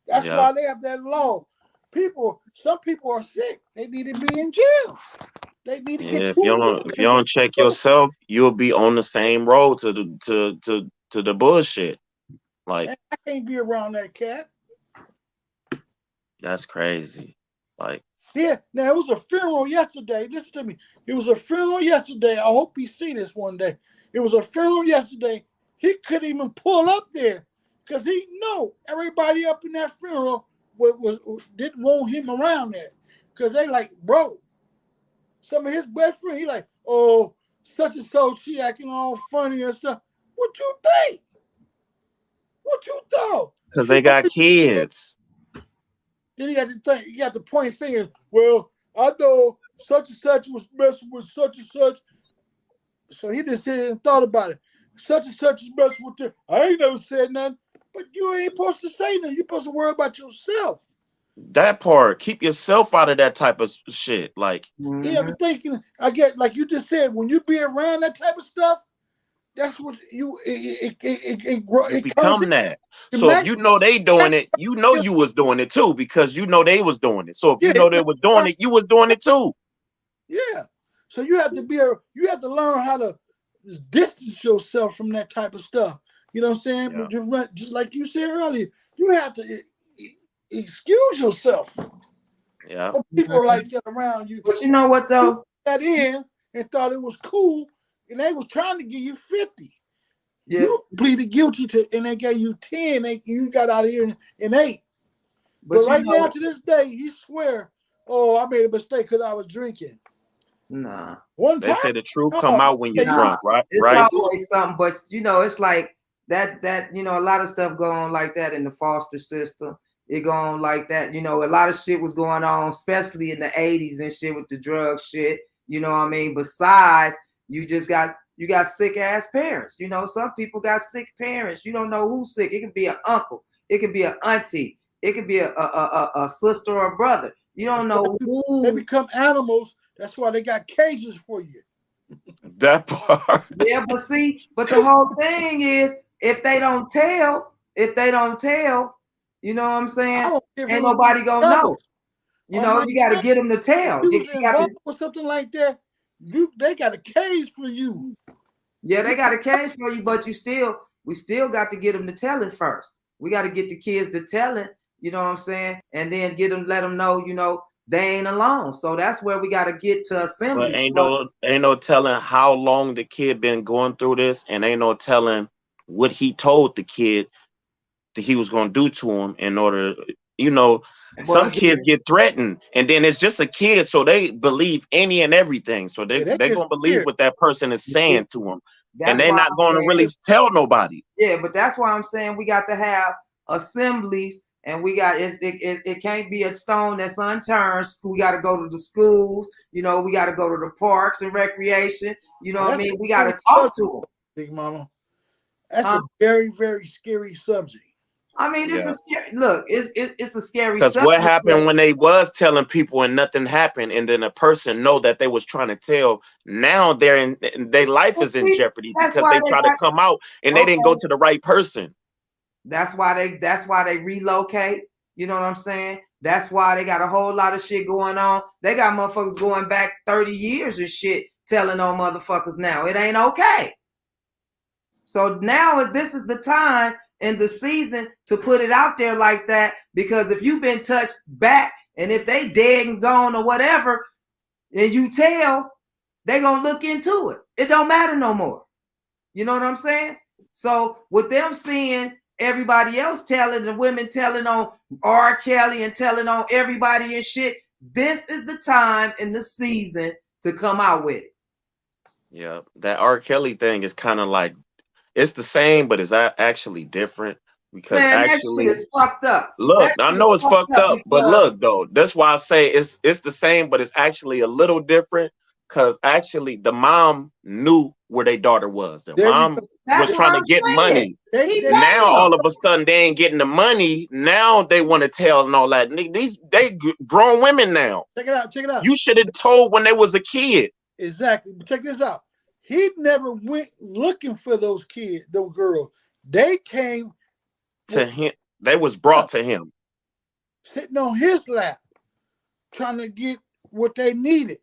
[SPEAKER 5] That's why they have that law. Some people are sick. They need to be in jail. They need to get
[SPEAKER 4] if you don't check yourself, you'll be on the same road to the bullshit. Like,
[SPEAKER 5] I can't be around that cat.
[SPEAKER 4] That's crazy. Like,
[SPEAKER 5] yeah. Now it was a funeral yesterday. Listen to me. It was a funeral yesterday. I hope you see this one day. It was a funeral yesterday. He couldn't even pull up there because he know everybody up in that funeral didn't want him around there because they like, bro. Some of his best friends, he like, oh, such and so, she acting all funny and stuff. What you think? What you thought?
[SPEAKER 4] Because they got kids.
[SPEAKER 5] Then he got to think. He got to point fingers. Well, I know such and such was messing with such and such. So he just said and thought about it. Such and such is messing with them. I ain't never said nothing. But you ain't supposed to say nothing. You're supposed to worry about yourself.
[SPEAKER 4] That part, keep yourself out of that type of shit. Like,
[SPEAKER 5] yeah, I'm thinking. I get like you just said. When you be around that type of stuff, that's what it
[SPEAKER 4] become that. So if you know they doing it, you know you was doing it too because you know they was doing it. So if you know they was doing it, you was doing it too.
[SPEAKER 5] Yeah. So you have to learn how to distance yourself from that type of stuff. You know what I'm saying? Yeah. Just like you said earlier, you have to excuse yourself.
[SPEAKER 4] Yeah.
[SPEAKER 5] People like that around you.
[SPEAKER 1] But you know what though?
[SPEAKER 5] You got in and thought it was cool, and they was trying to give you 50. Yeah. You pleaded guilty and they gave you 10. You got out of here in 8. But right now to this day, he swear, oh, I made a mistake because I was drinking.
[SPEAKER 1] Nah.
[SPEAKER 5] One
[SPEAKER 4] They
[SPEAKER 5] time,
[SPEAKER 4] say the truth come out when you're drunk, right?
[SPEAKER 1] It's
[SPEAKER 4] Right?
[SPEAKER 1] always something, but you know, it's like that you know, a lot of stuff go on like that in the foster system. It go on like that. You know, a lot of shit was going on, especially in the 80s and shit with the drug shit. You know what I mean? Besides, you got sick ass parents. You know, some people got sick parents. You don't know who's sick. It could be an uncle, it could be an auntie, it could be a sister or a brother. You don't know who.
[SPEAKER 5] They become animals. That's why they got cages for you.
[SPEAKER 4] That part.
[SPEAKER 1] Yeah, but the whole thing is if they don't tell, you know what I'm saying? Ain't nobody gonna know. You know, you got to get them to tell.
[SPEAKER 5] If you was involved with something like that, they got a cage for you.
[SPEAKER 1] Yeah, they got a cage for you, but we still got to get them to tell it first. We got to get the kids to tell it. You know what I'm saying? And then let them know, you know, they ain't alone. So that's where we got to get to assembly.
[SPEAKER 4] But ain't no telling how long the kid been going through this, and ain't no telling what he told the kid that he was gonna do to him in order, you know. Some kids get threatened, and then it's just a kid, so they believe any and everything. So they're gonna believe what that person is saying to them, and they're not gonna really tell nobody.
[SPEAKER 1] Yeah, but that's why I'm saying we got to have assemblies. And we got it can't be a stone that's unturned. We got to go to the schools. You know, we got to go to the parks and recreation. You know what I mean? We got to talk to them.
[SPEAKER 5] Big Mama, that's a very, very scary subject.
[SPEAKER 1] I mean, it's a scary look. It's a scary
[SPEAKER 4] subject. Because what happened when they was telling people and nothing happened, and then a person know that they was trying to tell. Now their life is in jeopardy because they try to come out and they didn't go to the right person.
[SPEAKER 1] That's why they relocate. You know what I'm saying? That's why they got a whole lot of shit going on. They got motherfuckers going back 30 years and shit telling on motherfuckers now. It ain't okay. So now this is the time in the season to put it out there like that, because if you've been touched back and if they dead and gone or whatever, and you tell, they gonna look into it. It don't matter no more. You know what I'm saying? So with them seeing everybody else telling, the women telling on R. Kelly and telling on everybody and shit, this is the time in the season to come out with it.
[SPEAKER 4] Yeah, that R. Kelly thing is kind of like, it's the same, but it's actually different because
[SPEAKER 1] that shit is fucked up.
[SPEAKER 4] Look, I know it's fucked up, but look though, that's why I say it's the same, but it's actually a little different because actually the mom knew where their daughter was. The mom was trying to get money. Now all of a sudden they ain't getting the money. Now they want to tell and all that. They grown women now.
[SPEAKER 5] Check it out.
[SPEAKER 4] You should have told when they was a kid.
[SPEAKER 5] Exactly. But check this out. He never went looking for those kids, those girls. They came
[SPEAKER 4] to him. They was brought to him,
[SPEAKER 5] sitting on his lap, trying to get what they needed.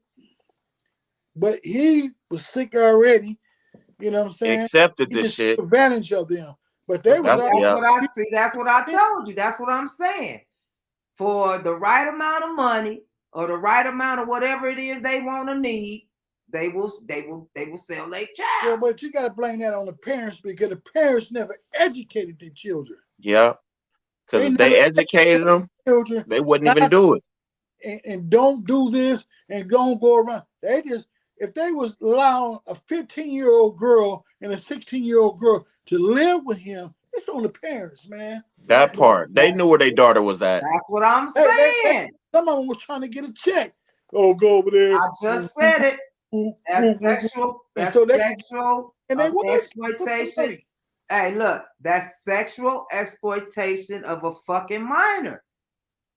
[SPEAKER 5] But he was sick already. You know what I'm saying?
[SPEAKER 4] Accepted this shit.
[SPEAKER 5] Took advantage of them. But they was
[SPEAKER 1] that's what I told you. That's what I'm saying. For the right amount of money or the right amount of whatever it is they want to need, they will sell their child.
[SPEAKER 5] Yeah, but you gotta blame that on the parents because the parents never educated their children.
[SPEAKER 4] Yeah. Because if they educated them, children, they wouldn't even do it.
[SPEAKER 5] And don't do this and don't go around. They just, if they was allowing a 15-year-old girl and a 16-year-old girl to live with him, it's on the parents, man.
[SPEAKER 4] That part. They knew where their daughter was at.
[SPEAKER 1] That's what I'm saying.
[SPEAKER 5] Some of them was trying to get a check. Oh, go over there.
[SPEAKER 1] I just said it. That's sexual. That's sexual exploitation. Hey, look, that's sexual exploitation of a fucking minor.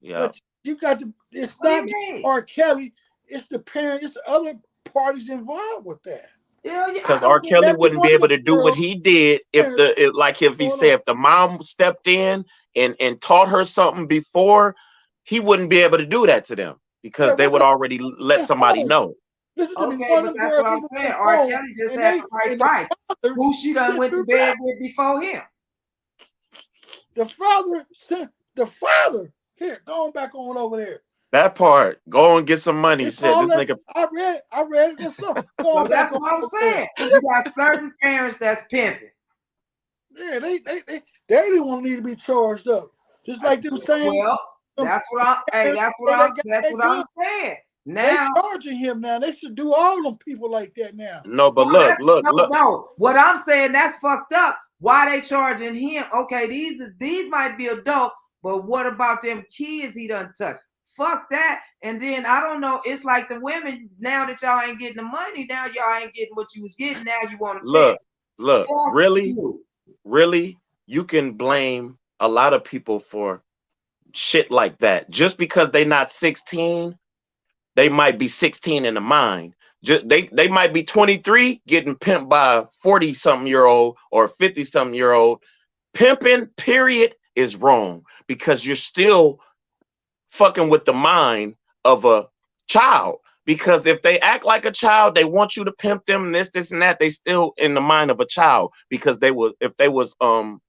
[SPEAKER 4] Yeah.
[SPEAKER 5] But you got to, it's not R. Kelly, it's the parent, it's other parties involved with that.
[SPEAKER 4] Because R. Kelly wouldn't be able to do what he did if the mom stepped in and taught her something before, he wouldn't be able to do that to them because they would already let somebody know.
[SPEAKER 1] Okay, but that's what I'm saying. R. Kelly just had the right price. Who she done went to bed with before him?
[SPEAKER 5] The father. Here, going back on over there.
[SPEAKER 4] That part. Go and get some money. Shit, this nigga.
[SPEAKER 5] I read it.
[SPEAKER 1] So that's what I'm saying. You got certain parents that's pimping.
[SPEAKER 5] Yeah, they didn't want need to be charged up. Just like them saying.
[SPEAKER 1] Well, that's what I'm saying. Now
[SPEAKER 5] they charging him now. They should do all them people like that now.
[SPEAKER 4] No, but
[SPEAKER 1] no,
[SPEAKER 4] look.
[SPEAKER 1] No. What I'm saying, that's fucked up. Why they charging him? Okay, these might be adults, but what about them kids he done touched? Fuck that. And then I don't know. It's like the women, now that y'all ain't getting the money, now y'all ain't getting what you was getting. Now you want to check.
[SPEAKER 4] Look,
[SPEAKER 1] Fuck
[SPEAKER 4] really,
[SPEAKER 1] you.
[SPEAKER 4] really, you can blame a lot of people for shit like that. Just because they not 16, they might be 16 in the mind. They might be 23 getting pimped by a 40-something-year-old or 50-something-year-old. Pimping, period, is wrong because you're still fucking with the mind of a child. Because if they act like a child, they want you to pimp them, this, and that. They still in the mind of a child because if they was on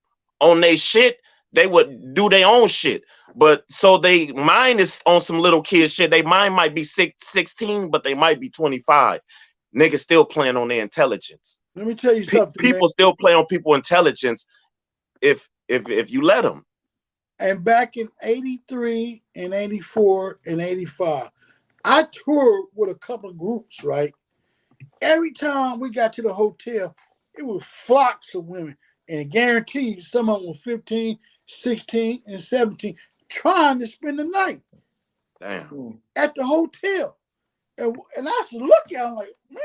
[SPEAKER 4] their shit, they would do their own shit. But so they mind is on some little kid shit. They mind might be 16, but they might be 25. Niggas still playing on their intelligence.
[SPEAKER 5] Let me tell you something.
[SPEAKER 4] People
[SPEAKER 5] man.
[SPEAKER 4] still play on people's intelligence if you let them.
[SPEAKER 5] And back in 83 and 84 and 85, I toured with a couple of groups, right? Every time we got to the hotel, it was flocks of women. And guaranteed some of them were 15, 16, and 17 trying to spend the night.
[SPEAKER 4] Damn.
[SPEAKER 5] At the hotel. And I should look at them like, man,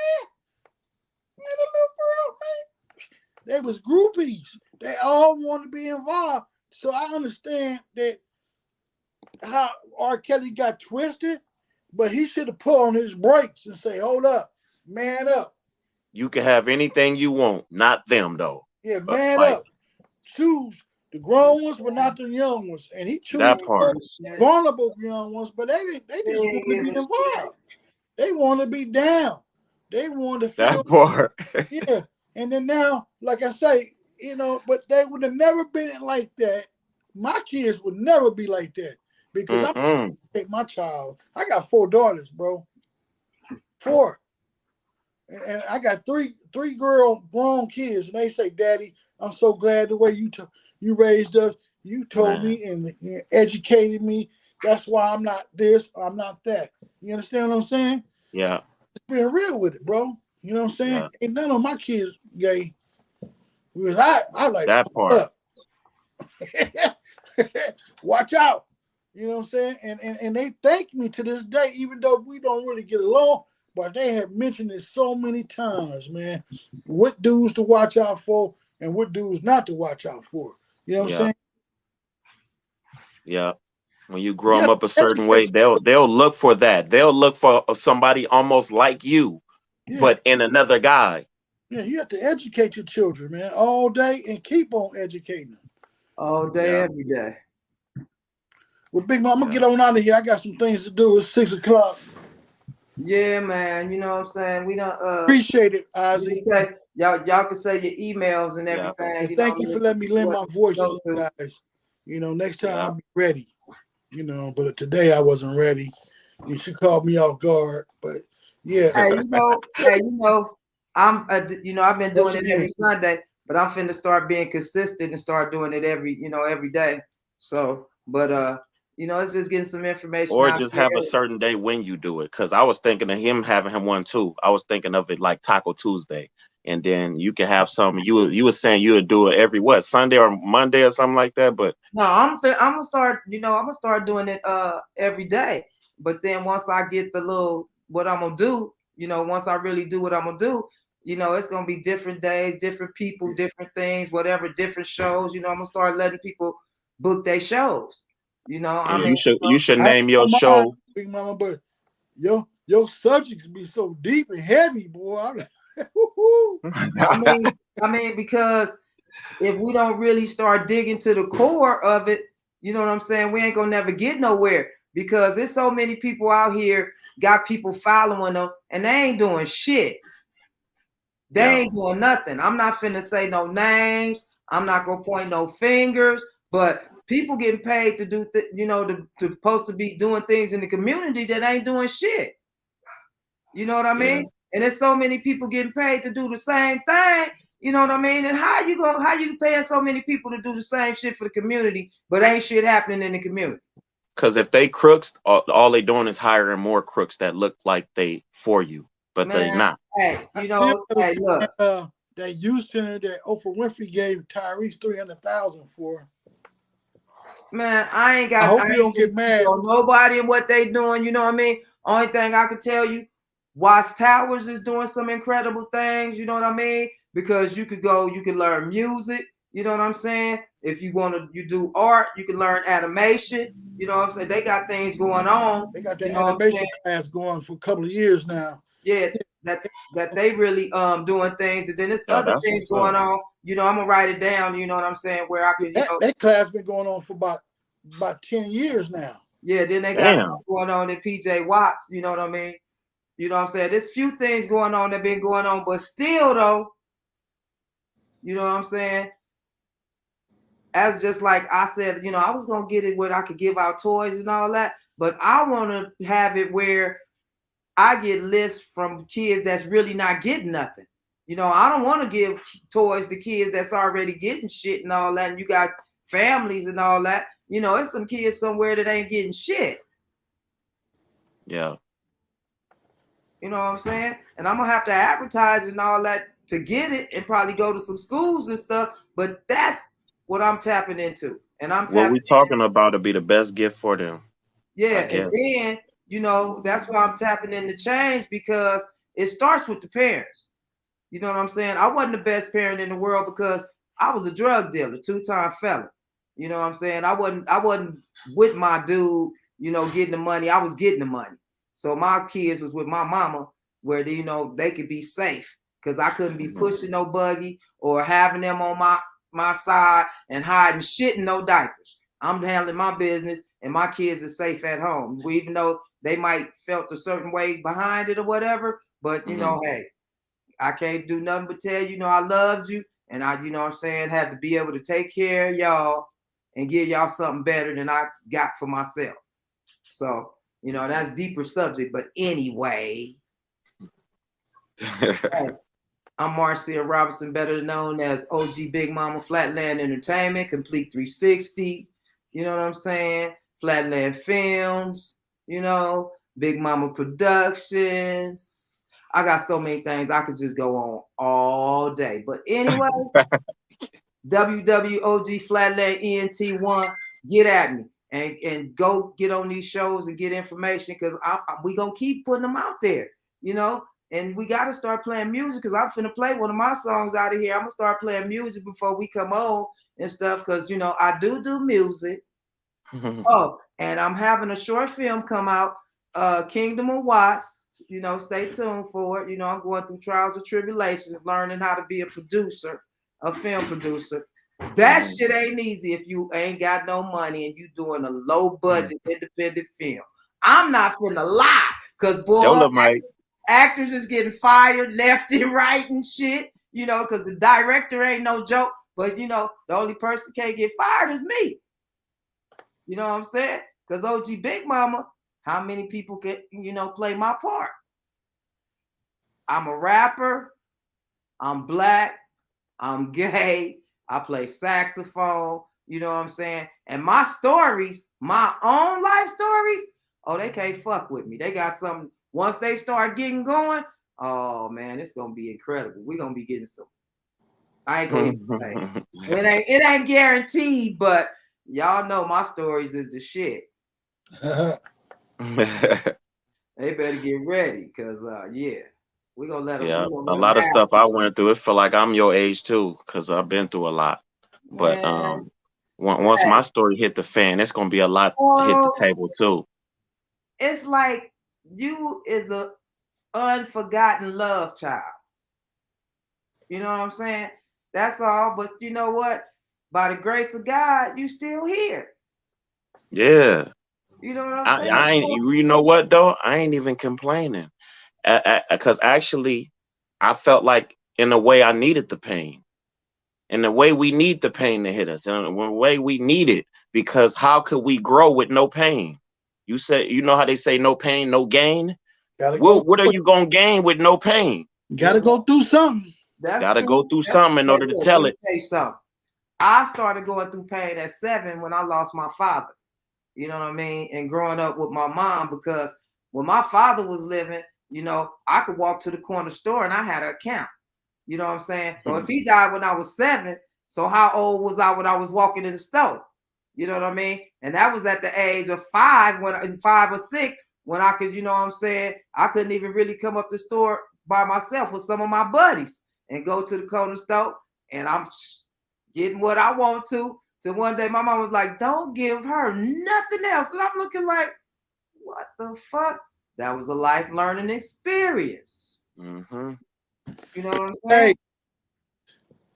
[SPEAKER 5] the little girl, man. They was groupies. They all wanted to be involved. So I understand that how R. Kelly got twisted, but he should have put on his brakes and say, hold up, man up.
[SPEAKER 4] You can have anything you want, not them though.
[SPEAKER 5] Yeah, man up. Choose the grown ones, but not the young ones. And he chose
[SPEAKER 4] that part.
[SPEAKER 5] Vulnerable young ones, but they just want to be involved. They want to be down. They want to feel
[SPEAKER 4] that part.
[SPEAKER 5] Yeah. And then now, like I say, but they would have never been like that. My kids would never be like that because I'm gonna take my child. I got 4 daughters, bro. 4. And I got three grown kids, and they say, Daddy, I'm so glad the way you raised us. You told me and educated me. That's why I'm not this or I'm not that. You understand what I'm saying?
[SPEAKER 4] Yeah.
[SPEAKER 5] Just being real with it, bro. You know what I'm saying?
[SPEAKER 4] Yeah.
[SPEAKER 5] Ain't none of my kids gay. Because I like
[SPEAKER 4] that part.
[SPEAKER 5] Watch out. You know what I'm saying? And they thank me to this day, even though we don't really get along, but they have mentioned it so many times, man. What dudes to watch out for and what dudes not to watch out for. You know what I'm saying?
[SPEAKER 4] Yeah. When you grow them up a certain way, they'll look for that. They'll look for somebody almost like you, but in another guy.
[SPEAKER 5] Yeah, you have to educate your children, man, all day and keep on educating them.
[SPEAKER 1] All day, every day.
[SPEAKER 5] Well, Big Mom, I'm going to get on out of here. I got some things to do. It's 6 o'clock.
[SPEAKER 1] Yeah, man. You know what I'm saying? We don't
[SPEAKER 5] appreciate it, OBZI.
[SPEAKER 1] Y'all can say your emails and everything.
[SPEAKER 5] And thank you for letting me lend my voice to you guys. Next time I'll be ready. But today I wasn't ready. She called me off guard. But yeah.
[SPEAKER 1] I'm I've been doing it every Sunday, but I'm finna start being consistent and start doing it every day. So, but it's just getting some information.
[SPEAKER 4] Or just have a certain day when you do it. Cause I was thinking of having him one too. I was thinking of it like Taco Tuesday. And then you can have some. You were saying you would do it every Sunday or Monday or something like that. But
[SPEAKER 1] no, I'm gonna start. I'm gonna start doing it every day. But then once I get what I'm gonna do, once I really do what I'm gonna do, it's gonna be different days, different people, different things, whatever, different shows. I'm gonna start letting people book their shows.
[SPEAKER 4] You should name your show.
[SPEAKER 5] Big Mama, but your subjects be so deep and heavy, boy.
[SPEAKER 1] I mean, because if we don't really start digging to the core of it, you know what I'm saying? We ain't gonna never get nowhere because there's so many people out here got people following them and they ain't doing shit. They ain't doing nothing. I'm not finna say no names. I'm not gonna point no fingers, but people getting paid to do, to supposed to be doing things in the community that ain't doing shit. You know what I mean? And there's so many people getting paid to do the same thing. You know what I mean? And how you paying so many people to do the same shit for the community, but ain't shit happening in the community?
[SPEAKER 4] Because if they crooks, all they doing is hiring more crooks that look like they for you, but they not.
[SPEAKER 1] Hey, you know, hey, look.
[SPEAKER 5] That youth center that Oprah Winfrey gave Tyrese $300,000 for.
[SPEAKER 1] Man, I ain't got.
[SPEAKER 5] I hope you don't get mad.
[SPEAKER 1] Nobody and what they doing. You know what I mean? Only thing I can tell you, Watts Towers is doing some incredible things. You know what I mean? Because you could go, you can learn music. You know what I'm saying? If you want to, you do art, you can learn animation. You know what I'm saying? They got things going on.
[SPEAKER 5] They got their animation class going for a couple of years now.
[SPEAKER 1] Yeah, that they really doing things, and then there's other things going on. You know, I'm gonna write it down. You know what I'm saying? Where I can,
[SPEAKER 5] that class been going on for about 10 years now.
[SPEAKER 1] Yeah, then they got something going on in PJ Watts. You know what I mean? You know what I'm saying? There's few things going on that been going on, but still though, you know what I'm saying? As just like I said, you know, I was gonna get it where I could give out toys and all that, but I want to have it where I get lists from kids that's really not getting nothing. You know, I don't want to give toys to kids that's already getting shit and all that. And you got families and all that. You know, it's some kids somewhere that ain't getting shit.
[SPEAKER 4] Yeah.
[SPEAKER 1] You know what I'm saying? And I'm gonna have to advertise and all that to get it, and probably go to some schools and stuff. But that's what I'm tapping into. And I'm
[SPEAKER 4] what we talking about to be the best gift for them.
[SPEAKER 1] Yeah, and then, you know, that's why I'm tapping into change, because it starts with the parents. You know what I'm saying? I wasn't the best parent in the world because I was a drug dealer, 2-time felon. You know what I'm saying? I wasn't with my dude, you know, getting the money. I was getting the money. So my kids was with my mama, where they, you know, they could be safe, because I couldn't be pushing no buggy or having them on my side and hiding shit in no diapers. I'm handling my business, and my kids are safe at home. Even though they might felt a certain way behind it or whatever, but you know, hey, I can't do nothing but tell you, know, I loved you, and I, you know what I'm saying, had to be able to take care of y'all and give y'all something better than I got for myself. So, you know, that's deeper subject, but anyway. Hey, I'm Marcia Robinson, better known as OG Big Mama Flatland Entertainment, Complete 360. You know what I'm saying? Flatland Films, you know, Big Mama Productions. I got so many things I could just go on all day. But anyway, WWOG Flatland ENT1, get at me and go get on these shows and get information, because we gonna keep putting them out there, you know. And we got to start playing music, because I'm finna play one of my songs out of here. I'm gonna start playing music before we come on and stuff, because, you know, I do music. Oh, and I'm having a short film come out, Kingdom of Watts. You know, stay tuned for it. You know, I'm going through trials and tribulations, learning how to be a producer, a film producer. That shit ain't easy if you ain't got no money and you doing a low budget independent film. I'm not finna lie, because boy, actors is getting fired left and right and shit, you know, because the director ain't no joke. But, you know, the only person can't get fired is me. You know what I'm saying? Because OG Big Mama, how many people can, you know, play my part? I'm a rapper. I'm black. I'm gay. I play saxophone. You know what I'm saying? And my stories, my own life stories, oh, they can't fuck with me. They got something. Once they start getting going, oh man, it's gonna be incredible. We're gonna be getting some. I ain't gonna even say it ain't guaranteed, but y'all know my stories is the shit. They better get ready, because yeah, we're gonna let them.
[SPEAKER 4] Yeah, a lot of stuff I went through. It feel like I'm your age too, because I've been through a lot. But once my story hit the fan, it's gonna be a lot hit the table too.
[SPEAKER 1] It's like you is a unforgotten love child. You know what I'm saying? That's all. But you know what? By the grace of God, you still here.
[SPEAKER 4] Yeah.
[SPEAKER 1] You know what I'm saying?
[SPEAKER 4] You know what though? I ain't even complaining, because actually, I felt like in a way I needed the pain, in the way we need the pain to hit us, in the way we need it, because how could we grow with no pain? You say, you know how they say no pain, no gain. What are you gonna gain with no pain?
[SPEAKER 5] Gotta go through something.
[SPEAKER 4] Gotta go through something in order to tell it.
[SPEAKER 1] I started going through pain at 7 when I lost my father. You know what I mean? And growing up with my mom, because when my father was living, you know, I could walk to the corner store and I had an account. You know what I'm saying? So if he died when I was 7, so how old was I when I was walking to the store? You know what I mean? And that was at the age of 5, 5 or 6, when I could, you know what I'm saying? I couldn't even really come up the store by myself with some of my buddies and go to the corner store, and I'm getting what I want to. So one day my mom was like, don't give her nothing else. And I'm looking like, what the fuck? That was a life learning experience.
[SPEAKER 4] Mm-hmm.
[SPEAKER 1] You know what I'm saying?
[SPEAKER 5] Hey,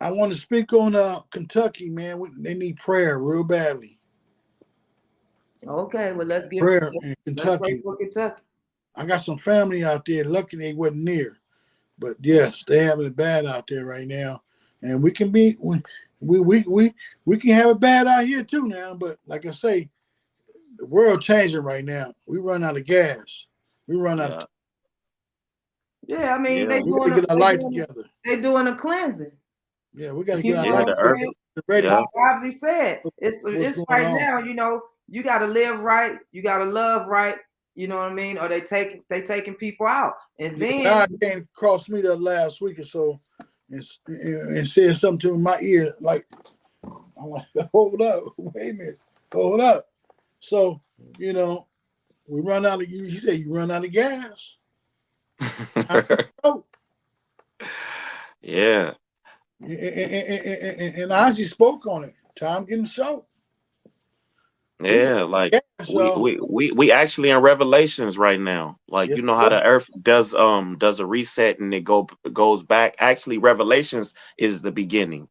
[SPEAKER 5] I want to speak on Kentucky, man. They need prayer real badly.
[SPEAKER 1] Okay, well, let's get
[SPEAKER 5] prayer in
[SPEAKER 1] Kentucky. Let's pray
[SPEAKER 5] Kentucky.
[SPEAKER 1] for Kentucky.
[SPEAKER 5] I got some family out there. Lucky they wasn't near, but yes, they having it bad out there right now. And we can be we can have it bad out here too now. But like I say, the world changing right now. We run out of gas. We run out.
[SPEAKER 1] Yeah, I mean,
[SPEAKER 4] Yeah.
[SPEAKER 5] We got to get our life together.
[SPEAKER 1] They're doing a cleansing.
[SPEAKER 5] Yeah, we got to get our
[SPEAKER 4] Yeah,
[SPEAKER 5] life
[SPEAKER 4] the earth.
[SPEAKER 5] ready.
[SPEAKER 1] Like OBZI said, it's
[SPEAKER 5] going
[SPEAKER 1] right
[SPEAKER 5] on?
[SPEAKER 1] now. You know, you got to live right. You got to love right. You know what I mean? Or they taking people out, and then
[SPEAKER 5] God came across me that last week or so, and said something to my ear. Like, I'm like, hold up, wait a minute, hold up. So, you know, we run out of. He said, you run out of gas.
[SPEAKER 4] Yeah.
[SPEAKER 5] And I actually spoke on it. Time getting short.
[SPEAKER 4] Yeah, like we actually in Revelations right now. Like,
[SPEAKER 5] Yes,
[SPEAKER 4] you know how the earth does a reset and it goes back. Actually, Revelations is the beginning.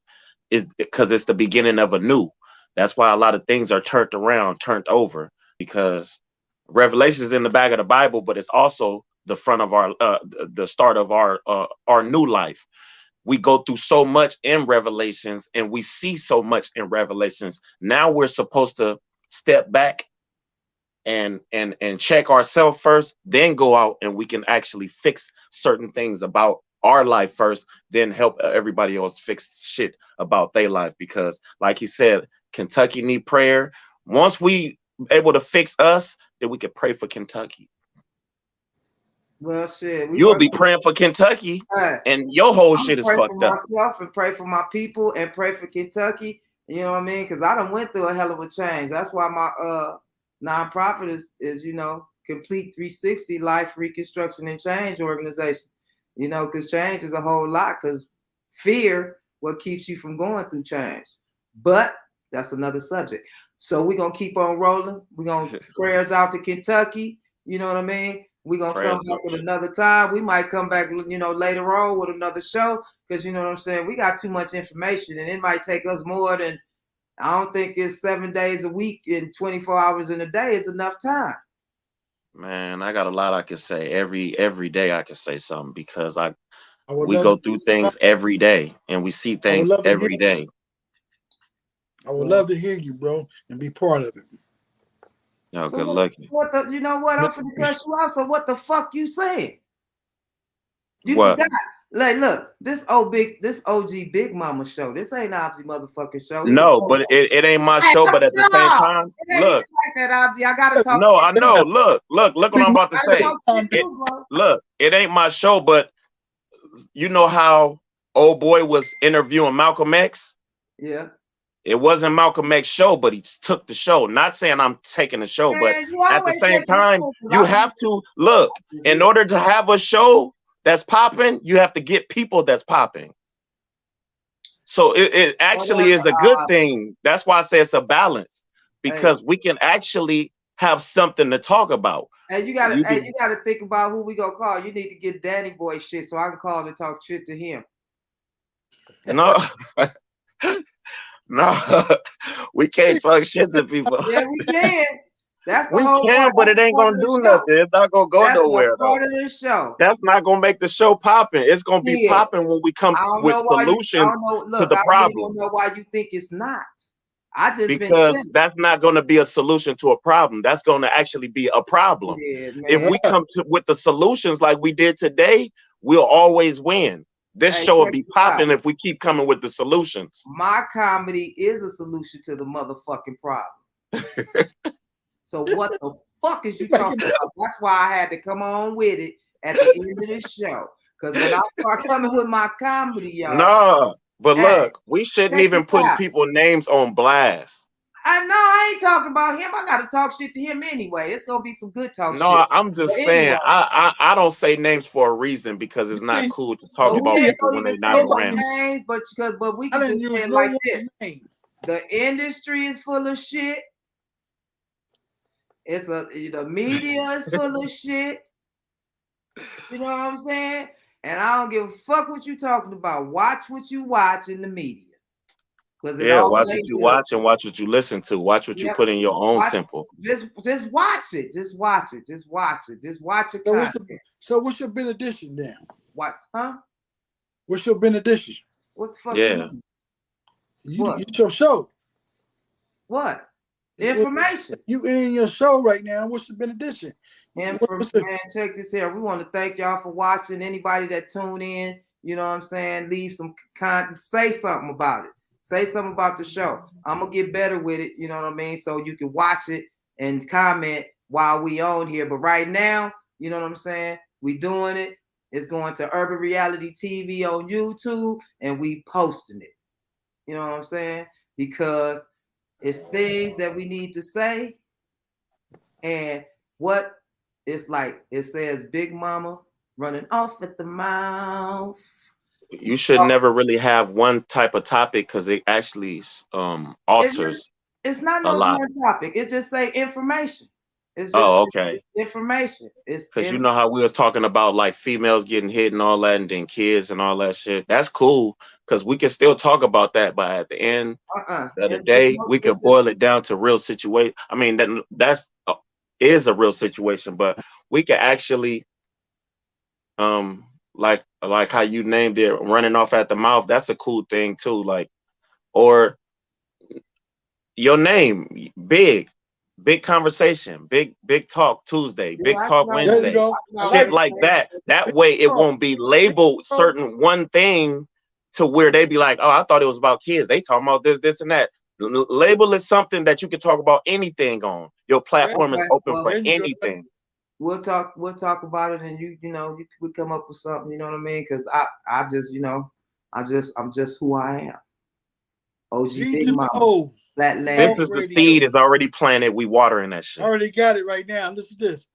[SPEAKER 4] Because it's the beginning of a new. That's why a lot of things are turned around, turned over, because Revelation is in the back of the Bible, but it's also the front of our the start of our new life. We go through so much in Revelations and we see so much in Revelations. Now we're supposed to step back and check ourselves first, then go out and we can actually fix certain things about our life first, then help everybody else fix shit about their life. Because like he said, Kentucky need prayer. Once we able to fix us, then we can pray for Kentucky.
[SPEAKER 1] Well, shit,
[SPEAKER 4] You'll be praying for Kentucky, and your whole shit is fucked up.
[SPEAKER 1] Myself and pray for my people and pray for Kentucky. You know what I mean? Because I done went through a hell of a change. That's why my nonprofit is you know, Complete 360 Life Reconstruction and Change organization. You know, because change is a whole lot. Because fear, what keeps you from going through change. But that's another subject. So we're gonna keep on rolling. We're gonna prayers out to Kentucky. You know what I mean? We're going to come back with another time. We might come back, you know, later on with another show because, you know what I'm saying, we got too much information and it might take us more than, I don't think it's 7 days a week and 24 hours in a day is enough time.
[SPEAKER 4] Man, I got a lot I can say. Every day I can say something because we go through things every day and we see things every day.
[SPEAKER 5] I would love to hear you, bro, and be part of it.
[SPEAKER 4] No, so good lucky.
[SPEAKER 1] You know what? I'm finna cut you out. So what the fuck you saying? You forgot. Like, look, this OG Big Mama show. This ain't OBZI motherfucking show.
[SPEAKER 4] No, but it ain't my show. But at the same time, look,
[SPEAKER 1] like that, OBZI. I gotta talk.
[SPEAKER 4] No, I know. Look what I'm about to say. Look, it ain't my show, but you know how old boy was interviewing Malcolm X?
[SPEAKER 1] Yeah.
[SPEAKER 4] It wasn't Malcolm X's show, but he took the show. Not saying I'm taking the show, but at the same time, you have to look. In order to have a show that's popping, you have to get people that's popping. So it actually is a good thing. That's why I say it's a balance, because we can actually have something to talk about.
[SPEAKER 1] And you gotta think about who we gonna call. You need to get Danny Boy shit so I can call and talk shit to him.
[SPEAKER 4] No. No, we can't talk shit to people.
[SPEAKER 1] Yeah, we can. That's the
[SPEAKER 4] we
[SPEAKER 1] whole
[SPEAKER 4] can, but it ain't gonna do nothing. It's not gonna go nowhere.
[SPEAKER 1] Part of the show.
[SPEAKER 4] That's not gonna make the show popping. It's gonna be popping when we come with solutions to the problem.
[SPEAKER 1] I don't know why you think it's not.
[SPEAKER 4] Because that's not gonna be a solution to a problem. That's gonna actually be a problem.
[SPEAKER 1] Yeah,
[SPEAKER 4] if we come with the solutions like we did today, we'll always win. This show will be popping if we keep coming with the solutions.
[SPEAKER 1] My comedy is a solution to the motherfucking problem. So what the fuck is you talking about? That's why I had to come on with it at the end of the show. Because when I start coming with my comedy, y'all.
[SPEAKER 4] No, but look, we shouldn't even put people's names on blast.
[SPEAKER 1] I know I ain't talking about him. I gotta talk shit to him anyway. It's gonna be some good talk shit.
[SPEAKER 4] No, I'm just saying I don't say names for a reason because it's not cool to talk about people when they're not around.
[SPEAKER 1] Names, but we can just say it like this. The industry is full of shit. The media is full of shit. You know what I'm saying? And I don't give a fuck what you talking about. Watch what you watch in the media.
[SPEAKER 4] Yeah, watch what you watch and watch what you listen to. Watch what you put in your own temple.
[SPEAKER 1] Just watch it. Just watch it. Just watch it. Just watch it.
[SPEAKER 5] So what's your benediction then?
[SPEAKER 1] What's
[SPEAKER 5] your benediction?
[SPEAKER 1] What the fuck?
[SPEAKER 4] Yeah.
[SPEAKER 5] It's your show.
[SPEAKER 1] What? Information.
[SPEAKER 5] You in your show right now. What's the benediction?
[SPEAKER 1] Man, check this here. We want to thank y'all for watching. Anybody that tuned in, you know what I'm saying? Leave some content. Say something about it. Say something about the show. I'm going to get better with it, you know what I mean? So you can watch it and comment while we on here. But right now, you know what I'm saying? We doing it. It's going to Urban Reality TV on YouTube, and we posting it. You know what I'm saying? Because it's things that we need to say. And what it's like, it says Big Mama running off at the mouth.
[SPEAKER 4] You should never really have one type of topic because it actually alters.
[SPEAKER 1] It's not no one topic. It just say information. It's just,
[SPEAKER 4] okay.
[SPEAKER 1] It's information. It's
[SPEAKER 4] because you know how we was talking about like females getting hit and all that, and then kids and all that shit. That's cool because we can still talk about that, but at the end of the day, we can boil it down to real situation. I mean, that's is a real situation, but we can actually like how you named it, running off at the mouth. That's a cool thing too. Like, or your name, big conversation, big talk Tuesday, big talk Wednesday, shit like that. That way it won't be labeled certain one thing to where they be like, oh, I thought it was about kids. They talking about this and that. Label it something that you can talk about anything on. Your platform is open for anything.
[SPEAKER 1] We'll talk about it, and we come up with something, you know what I mean? Because I just, I'm just who I am. OG Big Mama.
[SPEAKER 4] This is the seed is already planted. We watering that shit.
[SPEAKER 5] I already got it right now. Listen to this.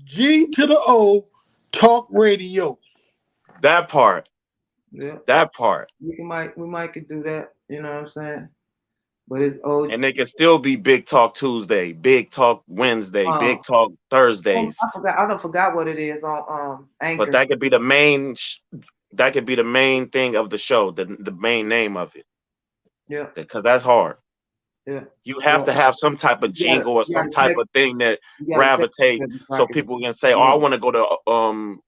[SPEAKER 5] G to the O Talk Radio.
[SPEAKER 4] That part.
[SPEAKER 1] Yeah.
[SPEAKER 4] That part.
[SPEAKER 1] We might could do that, you know what I'm saying? But it's old.
[SPEAKER 4] And they can still be Big Talk Tuesday, Big Talk Wednesday, Big Talk Thursdays.
[SPEAKER 1] I forgot what it is on Anchor.
[SPEAKER 4] But that could be the main thing of the show, the main name of it.
[SPEAKER 1] Yeah.
[SPEAKER 4] Because that's hard.
[SPEAKER 1] Yeah.
[SPEAKER 4] You have to have some type of jingle or some type of thing that gravitate so people can say, oh, I want to go to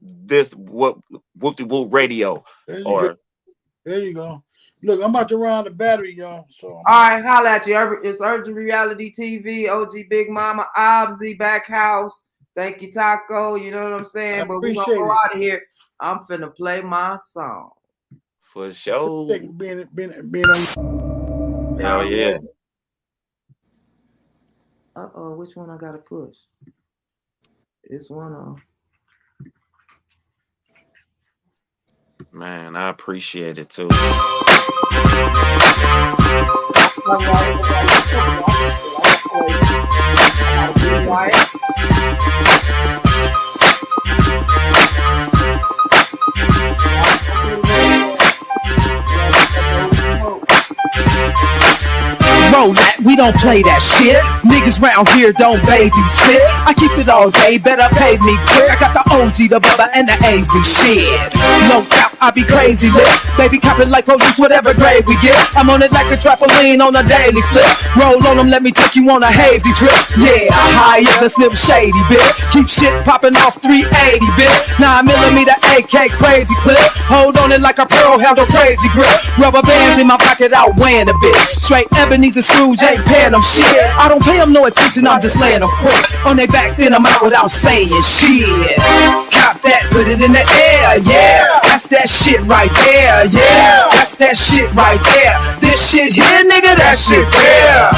[SPEAKER 4] this whoop-de-whoop radio.
[SPEAKER 5] There you go. Look, I'm about to run the battery, y'all. So
[SPEAKER 1] all right, holla at you. It's Urban Reality TV, OG Big Mama, OBZI, BackHouze. Thank you, Taco. You know what I'm saying? But we're gonna go out of here. I'm finna play my song.
[SPEAKER 4] For sure.
[SPEAKER 5] Being on.
[SPEAKER 4] Hell yeah.
[SPEAKER 1] Which one I gotta push? This one on.
[SPEAKER 4] Man, I appreciate it too.
[SPEAKER 2] Roll that, we don't play that shit. Niggas round here don't babysit. I keep it all day, better pay me quick. I got the OG, the Bubba, and the AZ shit. No doubt, I be crazy lit. Baby copping like police, whatever grade we get. I'm on it like a trampoline on a daily flip. Roll on them, let me take you on a hazy trip. Yeah, higher than Slim Shady, bitch. Keep shit popping off 380, bitch. 9mm AK crazy clip. Hold on it like a pearl handle crazy grip. Rubber bands in my pocket, outweighing a bitch. Straight Ebenezer Scrooge, ain't paying them shit. I don't pay them no attention, I'm just laying them quick. On their back, then I'm out without saying shit. Cop that, put it in the air, yeah. That's that shit right there, yeah. That's that shit right there. Then This shit here, nigga, that shit there.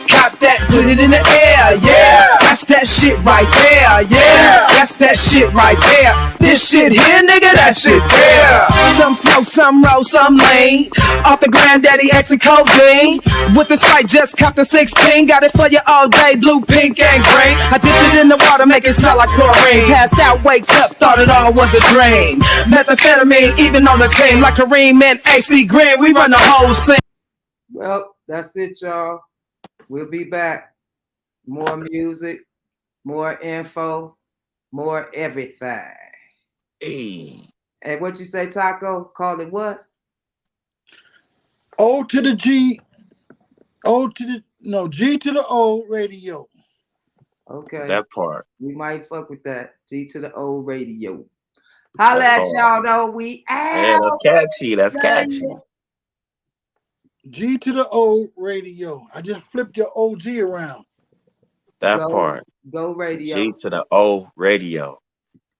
[SPEAKER 2] Cop that, put it in the air, yeah. That's that shit right there, yeah. That's that shit right there. This shit here, nigga, that shit there. Some smoke, some roll, some lean. Off the granddaddy X and codeine. With the Sprite, just cop the 16. Got it for you all day, blue, pink, and green. I dipped it in the water, make it smell like chlorine. Passed out, wakes up, thought it all was a dream. Methamphetamine, even on the team. Like Kareem and AC Green, we run the whole scene.
[SPEAKER 1] Well, that's it, y'all. We'll be back. More music, more info, more everything.
[SPEAKER 4] Hey.
[SPEAKER 1] And what you say, Taco? Call it what?
[SPEAKER 5] O to the G, O to the, no, G to the O radio.
[SPEAKER 1] Okay.
[SPEAKER 4] That part.
[SPEAKER 1] We might fuck with that. G to the O radio. Holla at y'all, though. We out.
[SPEAKER 4] Yeah, that's catchy. That's catchy.
[SPEAKER 5] G to the O radio. I just flipped your OG around.
[SPEAKER 4] That part.
[SPEAKER 1] Go radio.
[SPEAKER 4] G to the O radio.